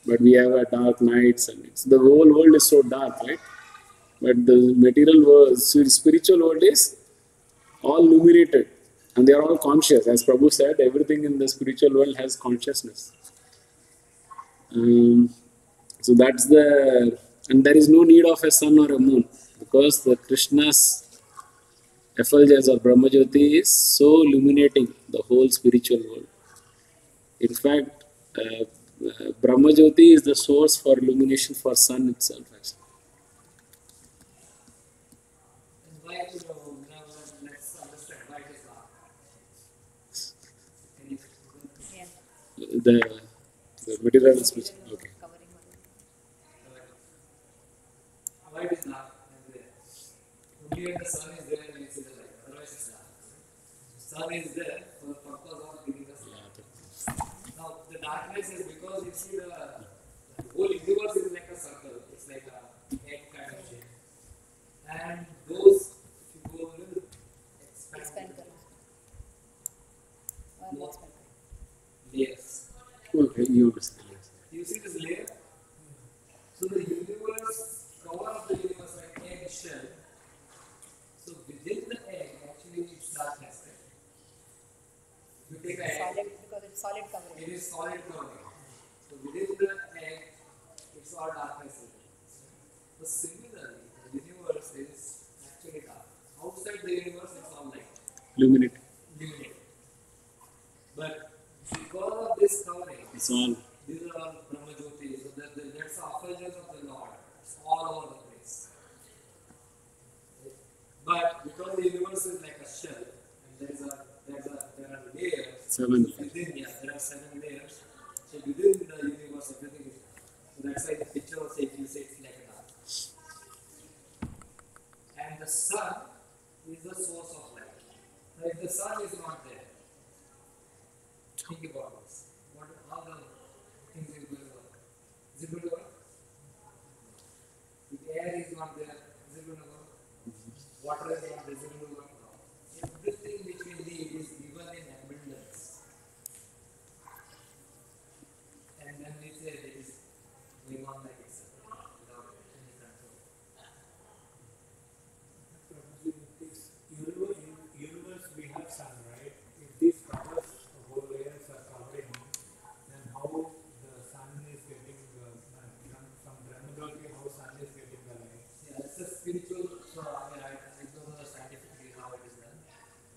but we have dark nights, and the whole world is so dark, right? But the material world, spiritual world is all illuminated, and they are all conscious. As Prabhu said, everything in the spiritual world has consciousness. So that's and there is no need of a sun or a moon, because the Krishna's effulgence or Brahma Jyoti is so illuminating the whole spiritual world. In fact, Brahma Jyoti is the source for illumination for sun itself. Actually. And why, now let's understand why it is dark. Can you Yeah. The material speech. Okay. Covering why it is dark and there? Only when the sun is there we see the light. Otherwise it's dark. Sun is there for the purpose of giving us light. Now the darkness is because you see the whole universe is like a circle. It's like a egg kind of shape. And those, if you go a little expand expand करो. more Expand करो. layers. Okay, you understand. You see this layer? So the universe, cover of the universe like egg shell. So within the egg, actually it's darkness, right? You take the egg, Solid because it's solid covering. it is solid covering. So within the egg, it's all darkness. So similarly, the universe is actually dark. Outside the universe, it's all light, Illuminate. illuminated. But because of this covering, It's all. these are all Brahma Jyoti, so that's the effulgence of the Lord. It's all over the place. But because the universe is like a shell, and there are layers. Seven. So within, yeah, there are 7 layers. So within the universe, everything is. So that's why the picture of you say it's like a dark. And the sun is the source of light. Now, if the sun is not there, think about this. What all the things is going to work? Is it going to work? If air is not there, is it going to work? Water is not there, is it going to work? No. Everything which we need is given in abundance. And then we say it is going on like it's without any control. Universe we have sun, right? If these covers, whole layers are covering, then how the sun is getting from Brahma, how sun is getting the light? Yeah, it's a spiritual, so I don't know scientifically how it is done,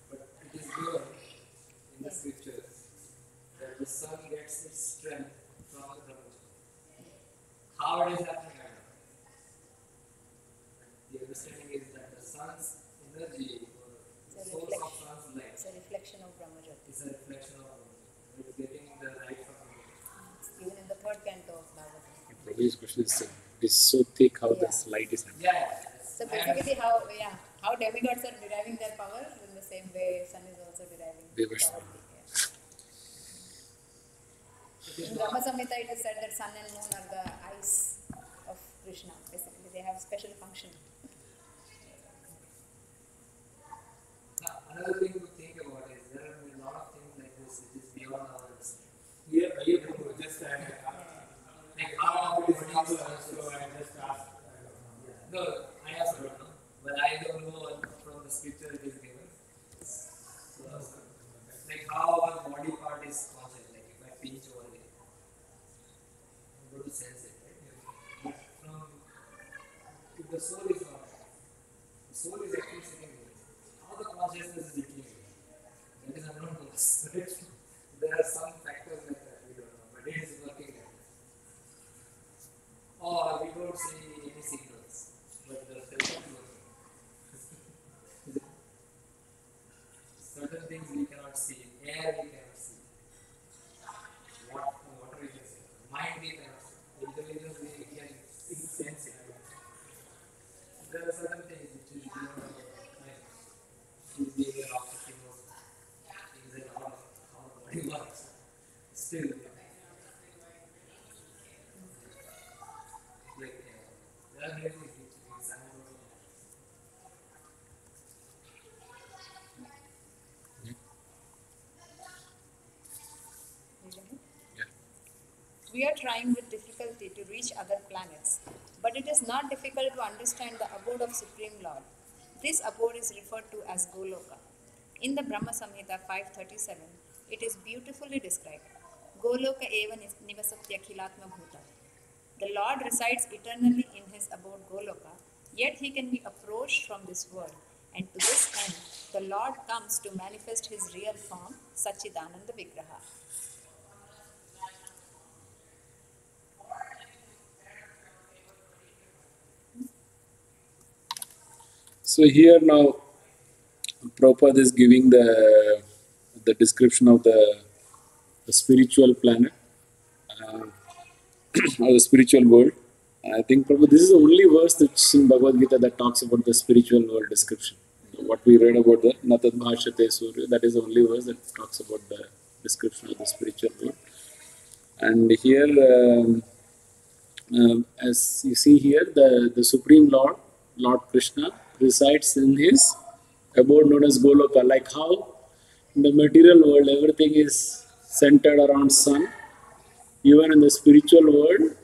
but it is given in the scriptures that the sun gets its strength from the Brahma. How it is happening, I don't know. The understanding is that the sun's energy, or the source of sun's light, It's a reflection of Brahma Jyoti. is a reflection of Brahma. It is getting the light from Brahma. Even in the third canto of Bhagavatam. Prabhu's question is, it is so thick how Yeah. this light is happening. Yeah. So basically, how demigods are deriving their power in the same way sun is also deriving Devash. power. Yeah. In Brahma Samhita, it is said that sun and moon are the eyes of Krishna. Basically, they have special function. Now, another thing to think about is there are a lot of things like this which is beyond our understanding. Here, just Like how it is not so I just asked. No, I also don't know. But I don't know from the scripture it is given. So, like how our body part is conscious. Like if I pinch over here, I'm going to sense it, right? But from if the soul is not, the soul is actually sitting here. How the consciousness is looking here? That is unknown to us. Right? There are some factors like that we don't know, but it is working like that. Or we don't see any signals, but the system is working. Certain things we cannot see, air we cannot see, water we can see, mind we cannot see, intelligence we can sense it. There are certain things which is beyond our mind. Being an object of things and how the body works. Still, like, there are many things which we cannot know. Yeah. We are trying with difficulty to reach other planets, but it is not difficult to understand the abode of Supreme Lord. This abode is referred to as Goloka. In the Brahma Samhita 537, it is beautifully described. Goloka eva nivasatya khilatma bhuta. The Lord resides eternally in his abode Goloka, yet he can be approached from this world, and to this end, the Lord comes to manifest his real form, Sachidananda Vigraha. So here now, Prabhupada is giving the description of the spiritual planet or the spiritual world. I think probably this is the only verse that's in Bhagavad Gita that talks about the spiritual world description. What we read about the Natad Bhashate Surya, that is the only verse that talks about the description of the spiritual world. And here, as you see here, the Supreme Lord, Lord Krishna, resides in his abode known as Goloka. Like how in the material world everything is centered around sun, even in the spiritual world,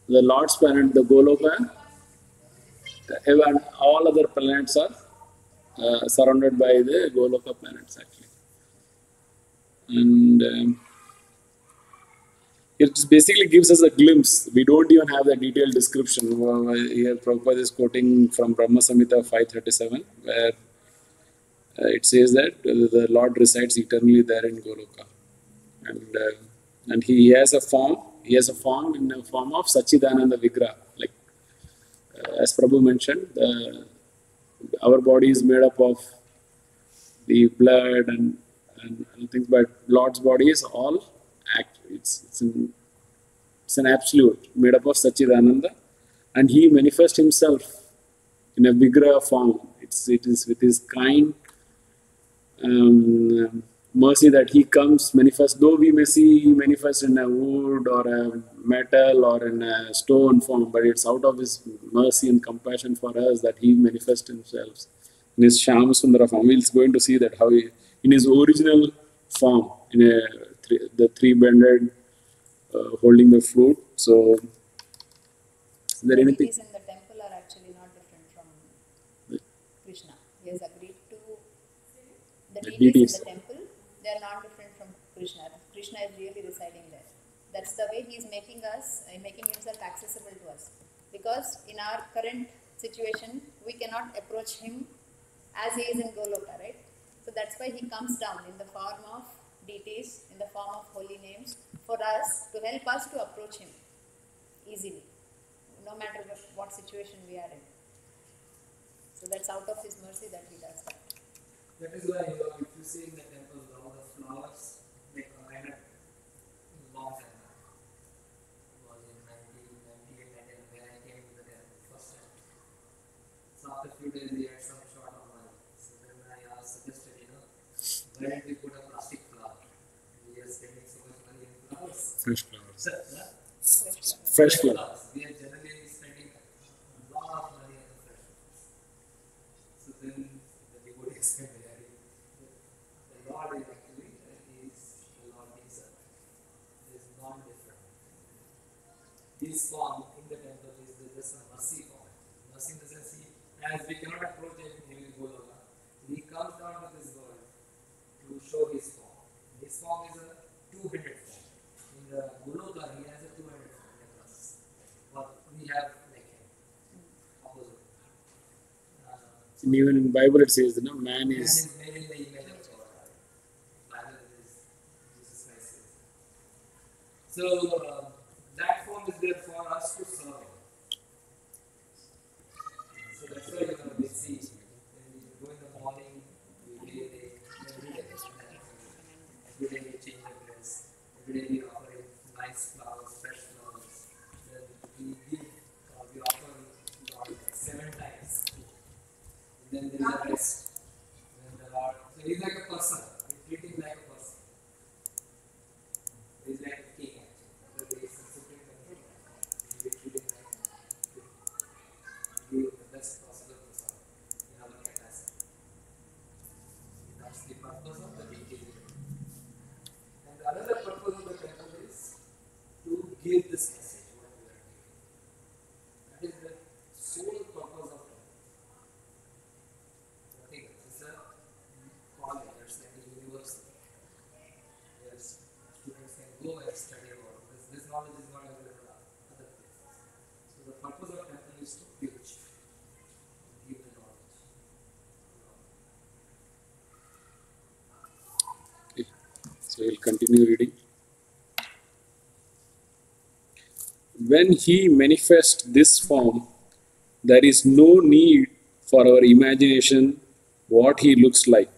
the Lord's planet, the Goloka, even all other planets are surrounded by the Goloka planets actually. And it basically gives us a glimpse. We don't even have the detailed description. Here Prabhupada is quoting from Brahma Samhita 537, where it says that the Lord resides eternally there in Goloka. And he has a form. He has a form in the form of Sachidananda Vigraha. Like as Prabhu mentioned, our body is made up of the blood and things, but Lord's body is all act. It's an absolute made up of Sachidananda, and he manifests himself in a Vigraha form. It is with his kind mercy that he comes manifest. Though we may see he manifests in a wood or a metal or in a stone form, but it's out of his mercy and compassion for us that he manifests himself in his Shyam Sundara form. We're going to see that how he, in his original form, in the three-banded holding the fruit. So, is there The anything? deities in the temple are actually not different from Krishna. He has agreed to the The deities deities. in the temple. They are not different from Krishna. Krishna is really residing there. That's the way he is making himself accessible to us. Because in our current situation, we cannot approach him as he is in Goloka, right? So that's why he comes down in the form of deities, in the form of holy names, for us to help us to approach him easily, no matter what situation we are in. So that's out of his mercy that he does that. That is why if you see in the temple all the flowers, they kind of long time back. It was in 1998 when I came to the temple first time. So after a few days we had some short of money. So then I suggested, why don't we put a plastic flower? We are spending so much money in flowers. Fresh flowers. Fresh Fresh flowers. We are generally spending a lot of money on the fresh flowers. So then the devotees said, the Lord is actually the Lord himself. It is non-different. His form in the temple is just a mercy form. Mercy in the sense as we cannot approach him, he will go lower. He comes down to this world to show his form. His form is a two-headed form. In the Goloka, he has a two-headed form like us. But we have like him, opposite. And even in Bible it says, man Man is is made in the image of God. Bible is Jesus Christ. So that form is there for us to serve him. So that's why we see when we go in the morning, we day, every day we change the dress, every day we offer him nice flowers, fresh flowers. Then we offer Lord 7 times. And then there is a rest. Then the Lord, so he's like a person. We treat him like a person. He's like a king actually. Because he is supreme control. We treat him like give the best possible result in our capacity. That's the purpose of the deity. And the other purpose of the temple is to give this message what we are giving. That is the sole purpose of temple. Nothing else. It's a college, it's like a university. Yes, students can go and study about this knowledge is not available at other places. So the purpose of temple is to preach. Give the knowledge. okay. So we'll continue reading. When he manifests this form, there is no need for our imagination what he looks like.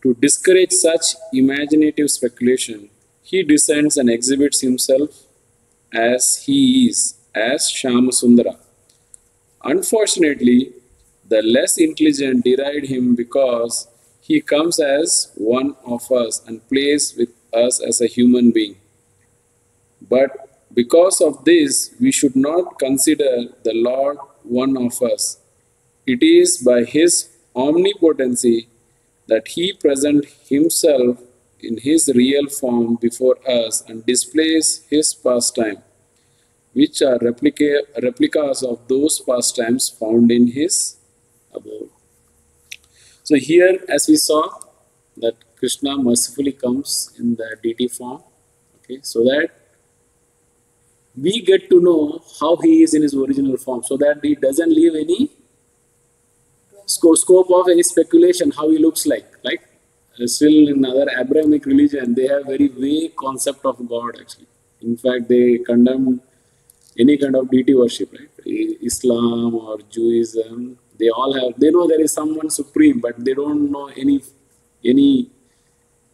To discourage such imaginative speculation, he descends and exhibits himself as he is, as Shyamasundara. Unfortunately, the less intelligent deride him because he comes as one of us and plays with us as a human being. But because of this, we should not consider the Lord one of us. It is by his omnipotency that he presents himself in his real form before us and displays his pastime, which are replicas of those pastimes found in his abode. So here, as we saw, that Krishna mercifully comes in the deity form, okay, so that we get to know how he is in his original form, so that he doesn't leave any scope of any speculation how he looks like. Right? Still in other Abrahamic religion, they have very vague concept of God. Actually, in fact, they condemn any kind of deity worship. Right? Islam or Judaism, they all have. They know there is someone supreme, but they don't know any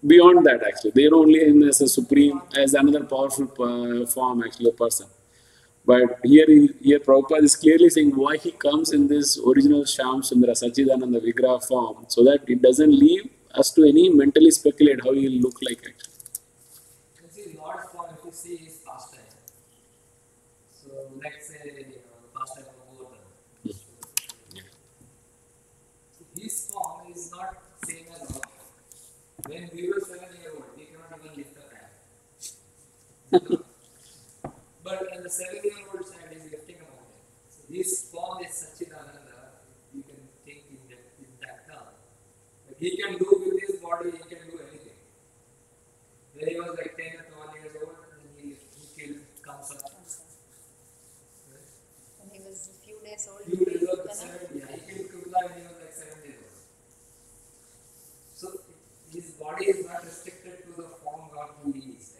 beyond that. Actually, they know only him as a supreme, as another powerful form. Actually, a person. But here Prabhupada is clearly saying why he comes in this original Shyam Sundara Sachidananda Vigraha form, so that it doesn't leave us to any mentally speculate how he will look like actually. You see, Lord's form, if you see his pastime. So, let's say the pastime of Govardhan. His form is not same as our form. When we were 7-year-old, we cannot even lift a hand. But when the 7-year-old child is lifting a mountain, so his form is Sachidananda, you can think in that term. But he can do with his body, he can do anything. When he was like 10 or 12 years old, and he killed Kamsa. When he was a few days old, Few days old, he killed Kubla when he was like 7 days old. So his body is not restricted to the form God he is.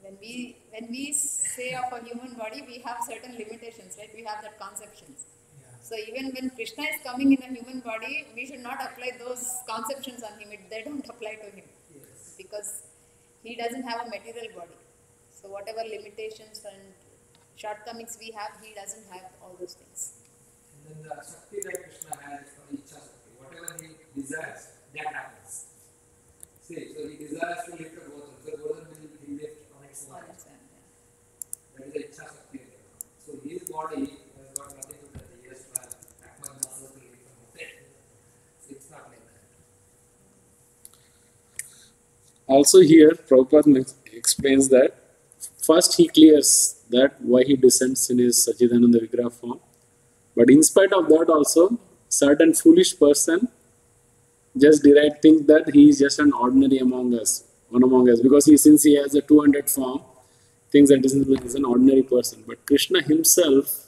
When we say of a human body, we have certain limitations, right? We have that conceptions. Yeah. So even when Krishna is coming in a human body, we should not apply those conceptions on him. They don't apply to him. Yes. Because he doesn't have a material body. So whatever limitations and shortcomings we have, he doesn't have all those things. And then the Shakti that Krishna has is called Icha Shakti. Whatever he desires, that happens. See, so he desires to lift a Godhan. So Godhan will lift on its own. That is the Icha Shakti. So his body has got nothing to do with it. He has to have that much muscle to lift a mountain. So it's not like that. Also here, Prabhupada explains that first he clears that why he descends in his Sachidananda Vigraha form. But in spite of that also, certain foolish person just think that he is just an ordinary among us, one among us, because since he has a 200 form, thinks that this is an ordinary person. But Krishna himself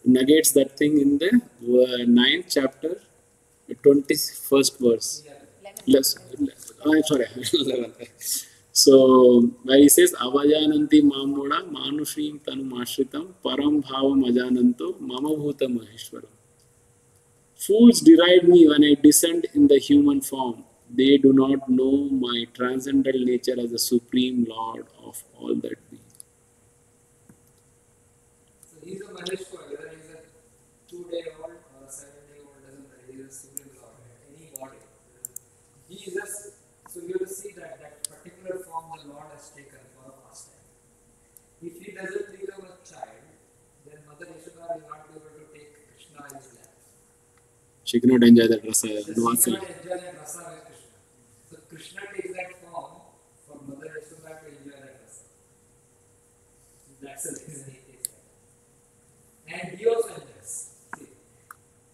negates that thing in the 9th chapter, 21st verse. Sorry, 11th. So, where he says, Avajananti mamoda manushim tanum ashritam param bhavam ajananto mama bhuta maheshwaram. Fools deride me when I descend in the human form. They do not know my transcendental nature as the supreme Lord of all that be. So he is a Maheshwar, whether he is a 2-day-old or a 7-day-old, doesn't matter. He is a supreme Lord, any body. He is just, so you have to see that particular form the Lord has taken for a pastime. If he doesn't become a child, then Mother Yashoda will not be able to take Krishna in his lap. She cannot enjoy that rasa. She cannot enjoy that rasa with Krishna. So Krishna takes that form for Mother Yashoda to enjoy that rasa. That's the reason he takes that. And he also enjoys.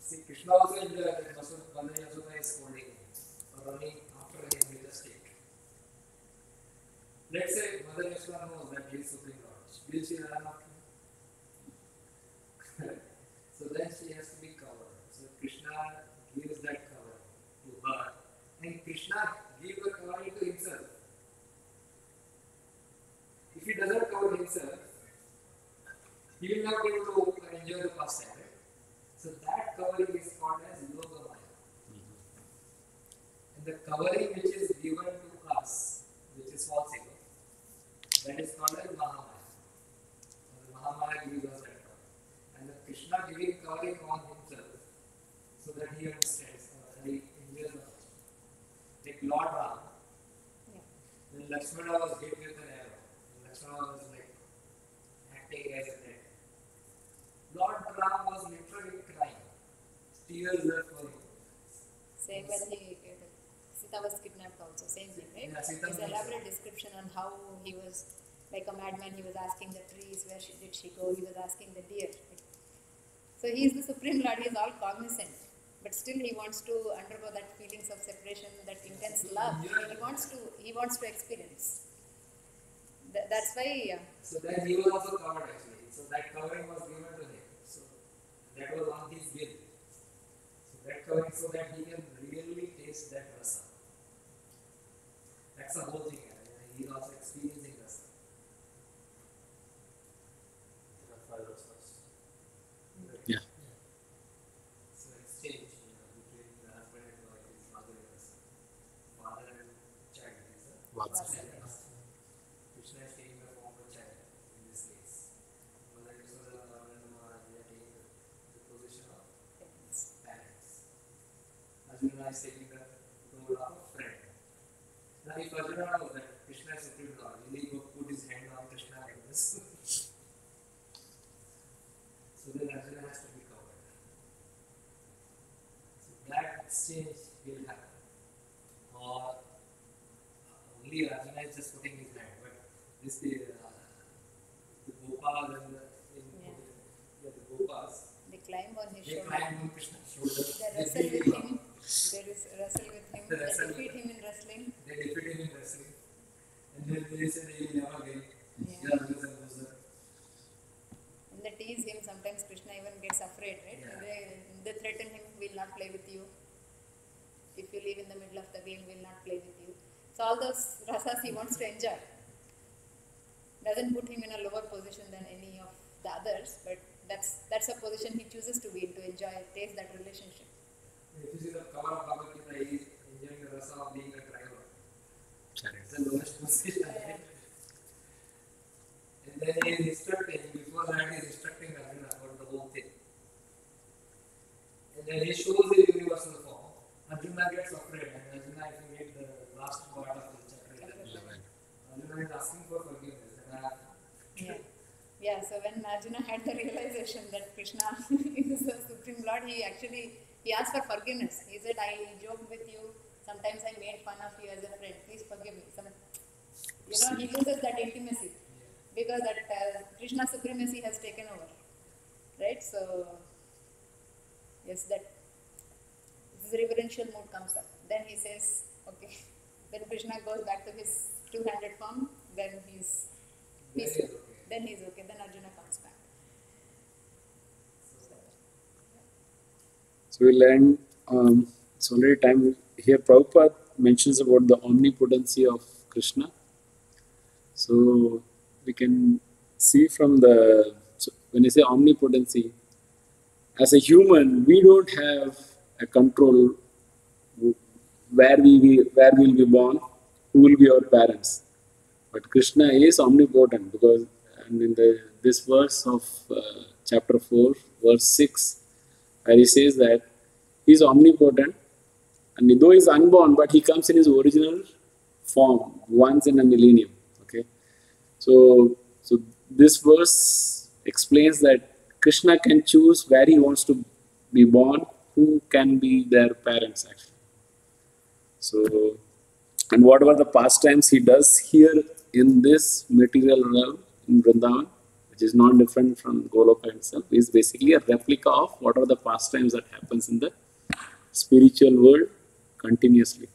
See, Krishna also enjoys that Mother Yashoda is holding him or running after him with a stick. Let's say Mother Yashoda knows that he is Supreme Lord. Will she run after him? So then she has to be covered. So Krishna gives that cover to her. And Krishna gives the cover to himself. If he doesn't cover himself, he will not be able to enjoy the pastime. Right? So that covering is called as Yogamaya. And the covering which is given to us, which is false ego, that is called as Mahamaya. The Mahamaya gives us that covering. And the Krishna giving covering on himself so that he understands and he enjoys the like Lord Ram. Yeah. When Lakshmana was hit with an arrow, Lakshmana was like acting as a dead. Lord Ram was literally crying. Tears were flowing. Same when Sita was kidnapped also, same thing, right? Yeah, Sita His was- elaborate description on how he was like a madman, he was asking the trees, did she go? He was asking the deer. So he is the Supreme Lord, he is all cognizant. But still he wants to undergo that feelings of separation, that intense love. He wants to experience. That's why So then he was also covered actually. So that covering was given to him. So that was on his will. So that covering so that he can really taste that rasa. That's the whole thing. He is also experiencing rasa. There are 5 rasas. Yeah. So exchange between the husband and wife is Madhurya rasa. Father and child is a Vatsalya. Krishna is taking the form of a child in this case. Mother Yasoda and Maharaj are taking the position of parents. Arjuna is taking the role of a friend. Now if Arjuna knows that Krishna is Supreme Lord, will he go put his hand on Krishna like this? So then Arjuna has to be covered. So that exchange will happen. Or only Arjuna is just putting his hand, but this the Gopal and the Gopas, they climb on his they shoulder. climb on Krishna's shoulder. They wrestle beat with him up. him. They defeat him in wrestling. They defeat him in wrestling. And then they say they will never win. Yeah. You are loser and loser. And they tease him. Sometimes Krishna even gets afraid, right? Yeah. They threaten him, we'll not play with you. If you leave in the middle of the game, we'll not play with you. So all those rasas he wants to enjoy. Doesn't put him in a lower position than any of the others, but that's a position he chooses to be in, to enjoy, taste that relationship. If you see the cover of Bhagavad Gita, he is enjoying the rasa of being a driver. Chariot. It's the lowest position, right? And then he is instructing, before that he is instructing Arjuna about the whole thing. And then he shows the universal form. Arjuna gets afraid, and Arjuna, if you read the last part of the chapter 11, Arjuna is asking for forgiveness. Yeah. Yeah, so when Arjuna had the realization that Krishna is the Supreme Lord, he asked for forgiveness. He said, I joked with you, sometimes I made fun of you as a friend, please forgive me. He loses that intimacy because that Krishna supremacy has taken over. Right? So, yes, that this reverential mood comes up. Then he says, okay, when Krishna goes back to his two-handed form, then he's peaceful. Then he's okay. Then Arjuna comes back. So we learned, it's already time here. Prabhupada mentions about the omnipotency of Krishna. So we can see from so when I say omnipotency, as a human, we don't have a control where we'll be born, who will be our parents. But Krishna is omnipotent because, and in this verse of chapter 4, verse 6, where he says that he is omnipotent, and though he is unborn, but he comes in his original form once in a millennium. Okay, so this verse explains that Krishna can choose where he wants to be born, who can be their parents actually. So, and whatever the pastimes he does here in this material realm in Vrindavan, which is not different from Goloka itself, is basically a replica of what are the pastimes that happens in the spiritual world continuously.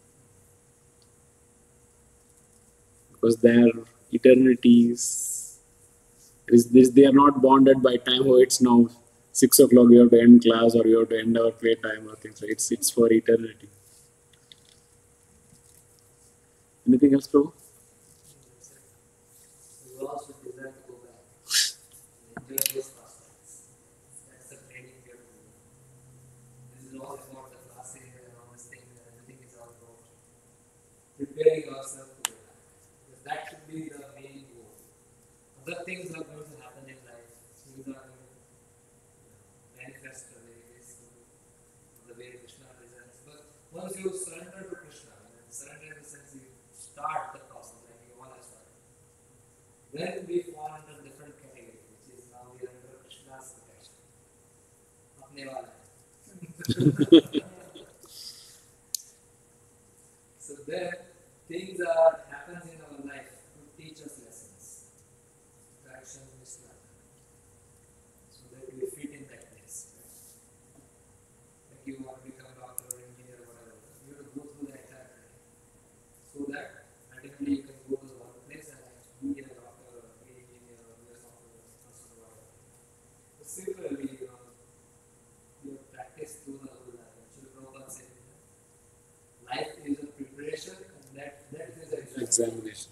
Because their eternities they are not bonded by time. Oh, it's now 6 o'clock. We have to end class, or we have to end our playtime, or things like that. It's for eternity. Anything else, Prabhu? We all should desire to go back and enjoy those pastimes. That's the training we have to do. other things are going to happen in life. Things are going to manifest the way Krishna desires. But once you surrender to Krishna, and surrender in the sense you start the process, like you all have started, then we fall into a different category, which is now we are under Krishna's protection. Apne wala hai. So then things are happens in our life to teach us lessons, correction, mislearning, so that we fit in that place. Like you want to become doctor or engineer or whatever, you have to go through the entire training, so that ultimately you can go to the one place and be a doctor or be an engineer or be a software person or whatever. So similarly, you practice through the whole life. Actually, Prabhupada said, life is a preparation and that is an Examination.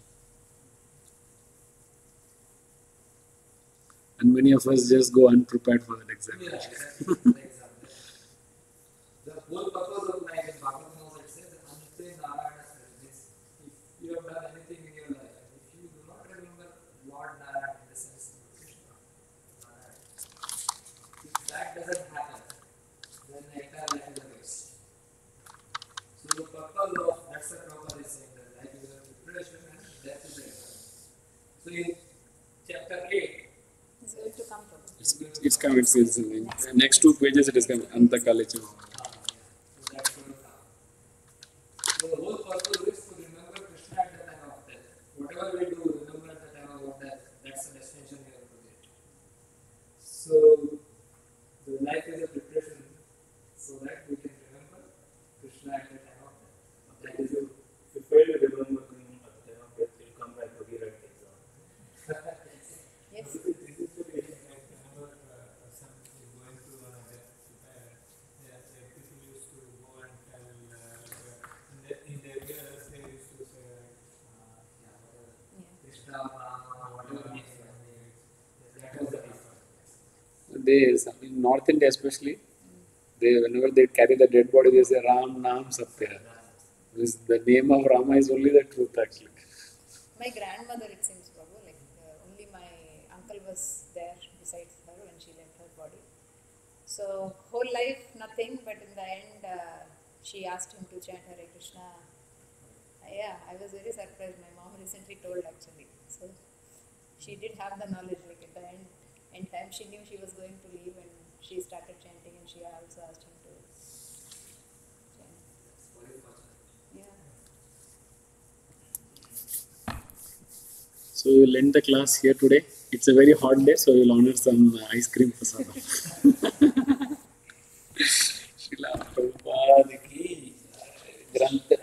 And many of us just go unprepared for that Yeah, examination. exactly. The example. The whole purpose of life in Bhagavatam also it says that Ante Narayana means if you have done anything in your life, if you do not remember Lord Narayana in the sense of Krishna, Narayana, if that doesn't happen, then the entire life is a waste. So the purpose of that's the Prabhupada is saying that life is a preparation and death is the exam. So in chapter 8, It's going to come from. It's coming. It's in the next 2 pages. It is coming. Antakalicha. so that's going to come. So the whole purpose is to remember Krishna at the time of death. Whatever we do, remember at the time of death. That's the destination we are to get. So the life is a preparation so that we can remember Krishna at the time of death. That is If you fail to remember him at the time of death, you'll come back to rewrite the exam. Yes. This is really like another person is going through a death. People used to go and tell in their ears they used to say Krishna, whatever it is. That was the reason. They, in North India especially, whenever they carry the dead body, they say Ram Naam Satya. The name of Rama is only the truth actually. My grandmother, it seems, Prabhu, like only my uncle was there besides her when she left her body. So whole life nothing, but in the end she asked him to chant Hare Krishna. Yeah, I was very surprised. My mom recently told actually. So she did have the knowledge. Like at the end time, she knew she was going to leave, and she started chanting, and she also asked him to chant. Very fortunate. Yeah. So we'll end the class here today. It's a very hot day, so we'll honor some ice cream prasadam. Srila Prabhupada ki Grantha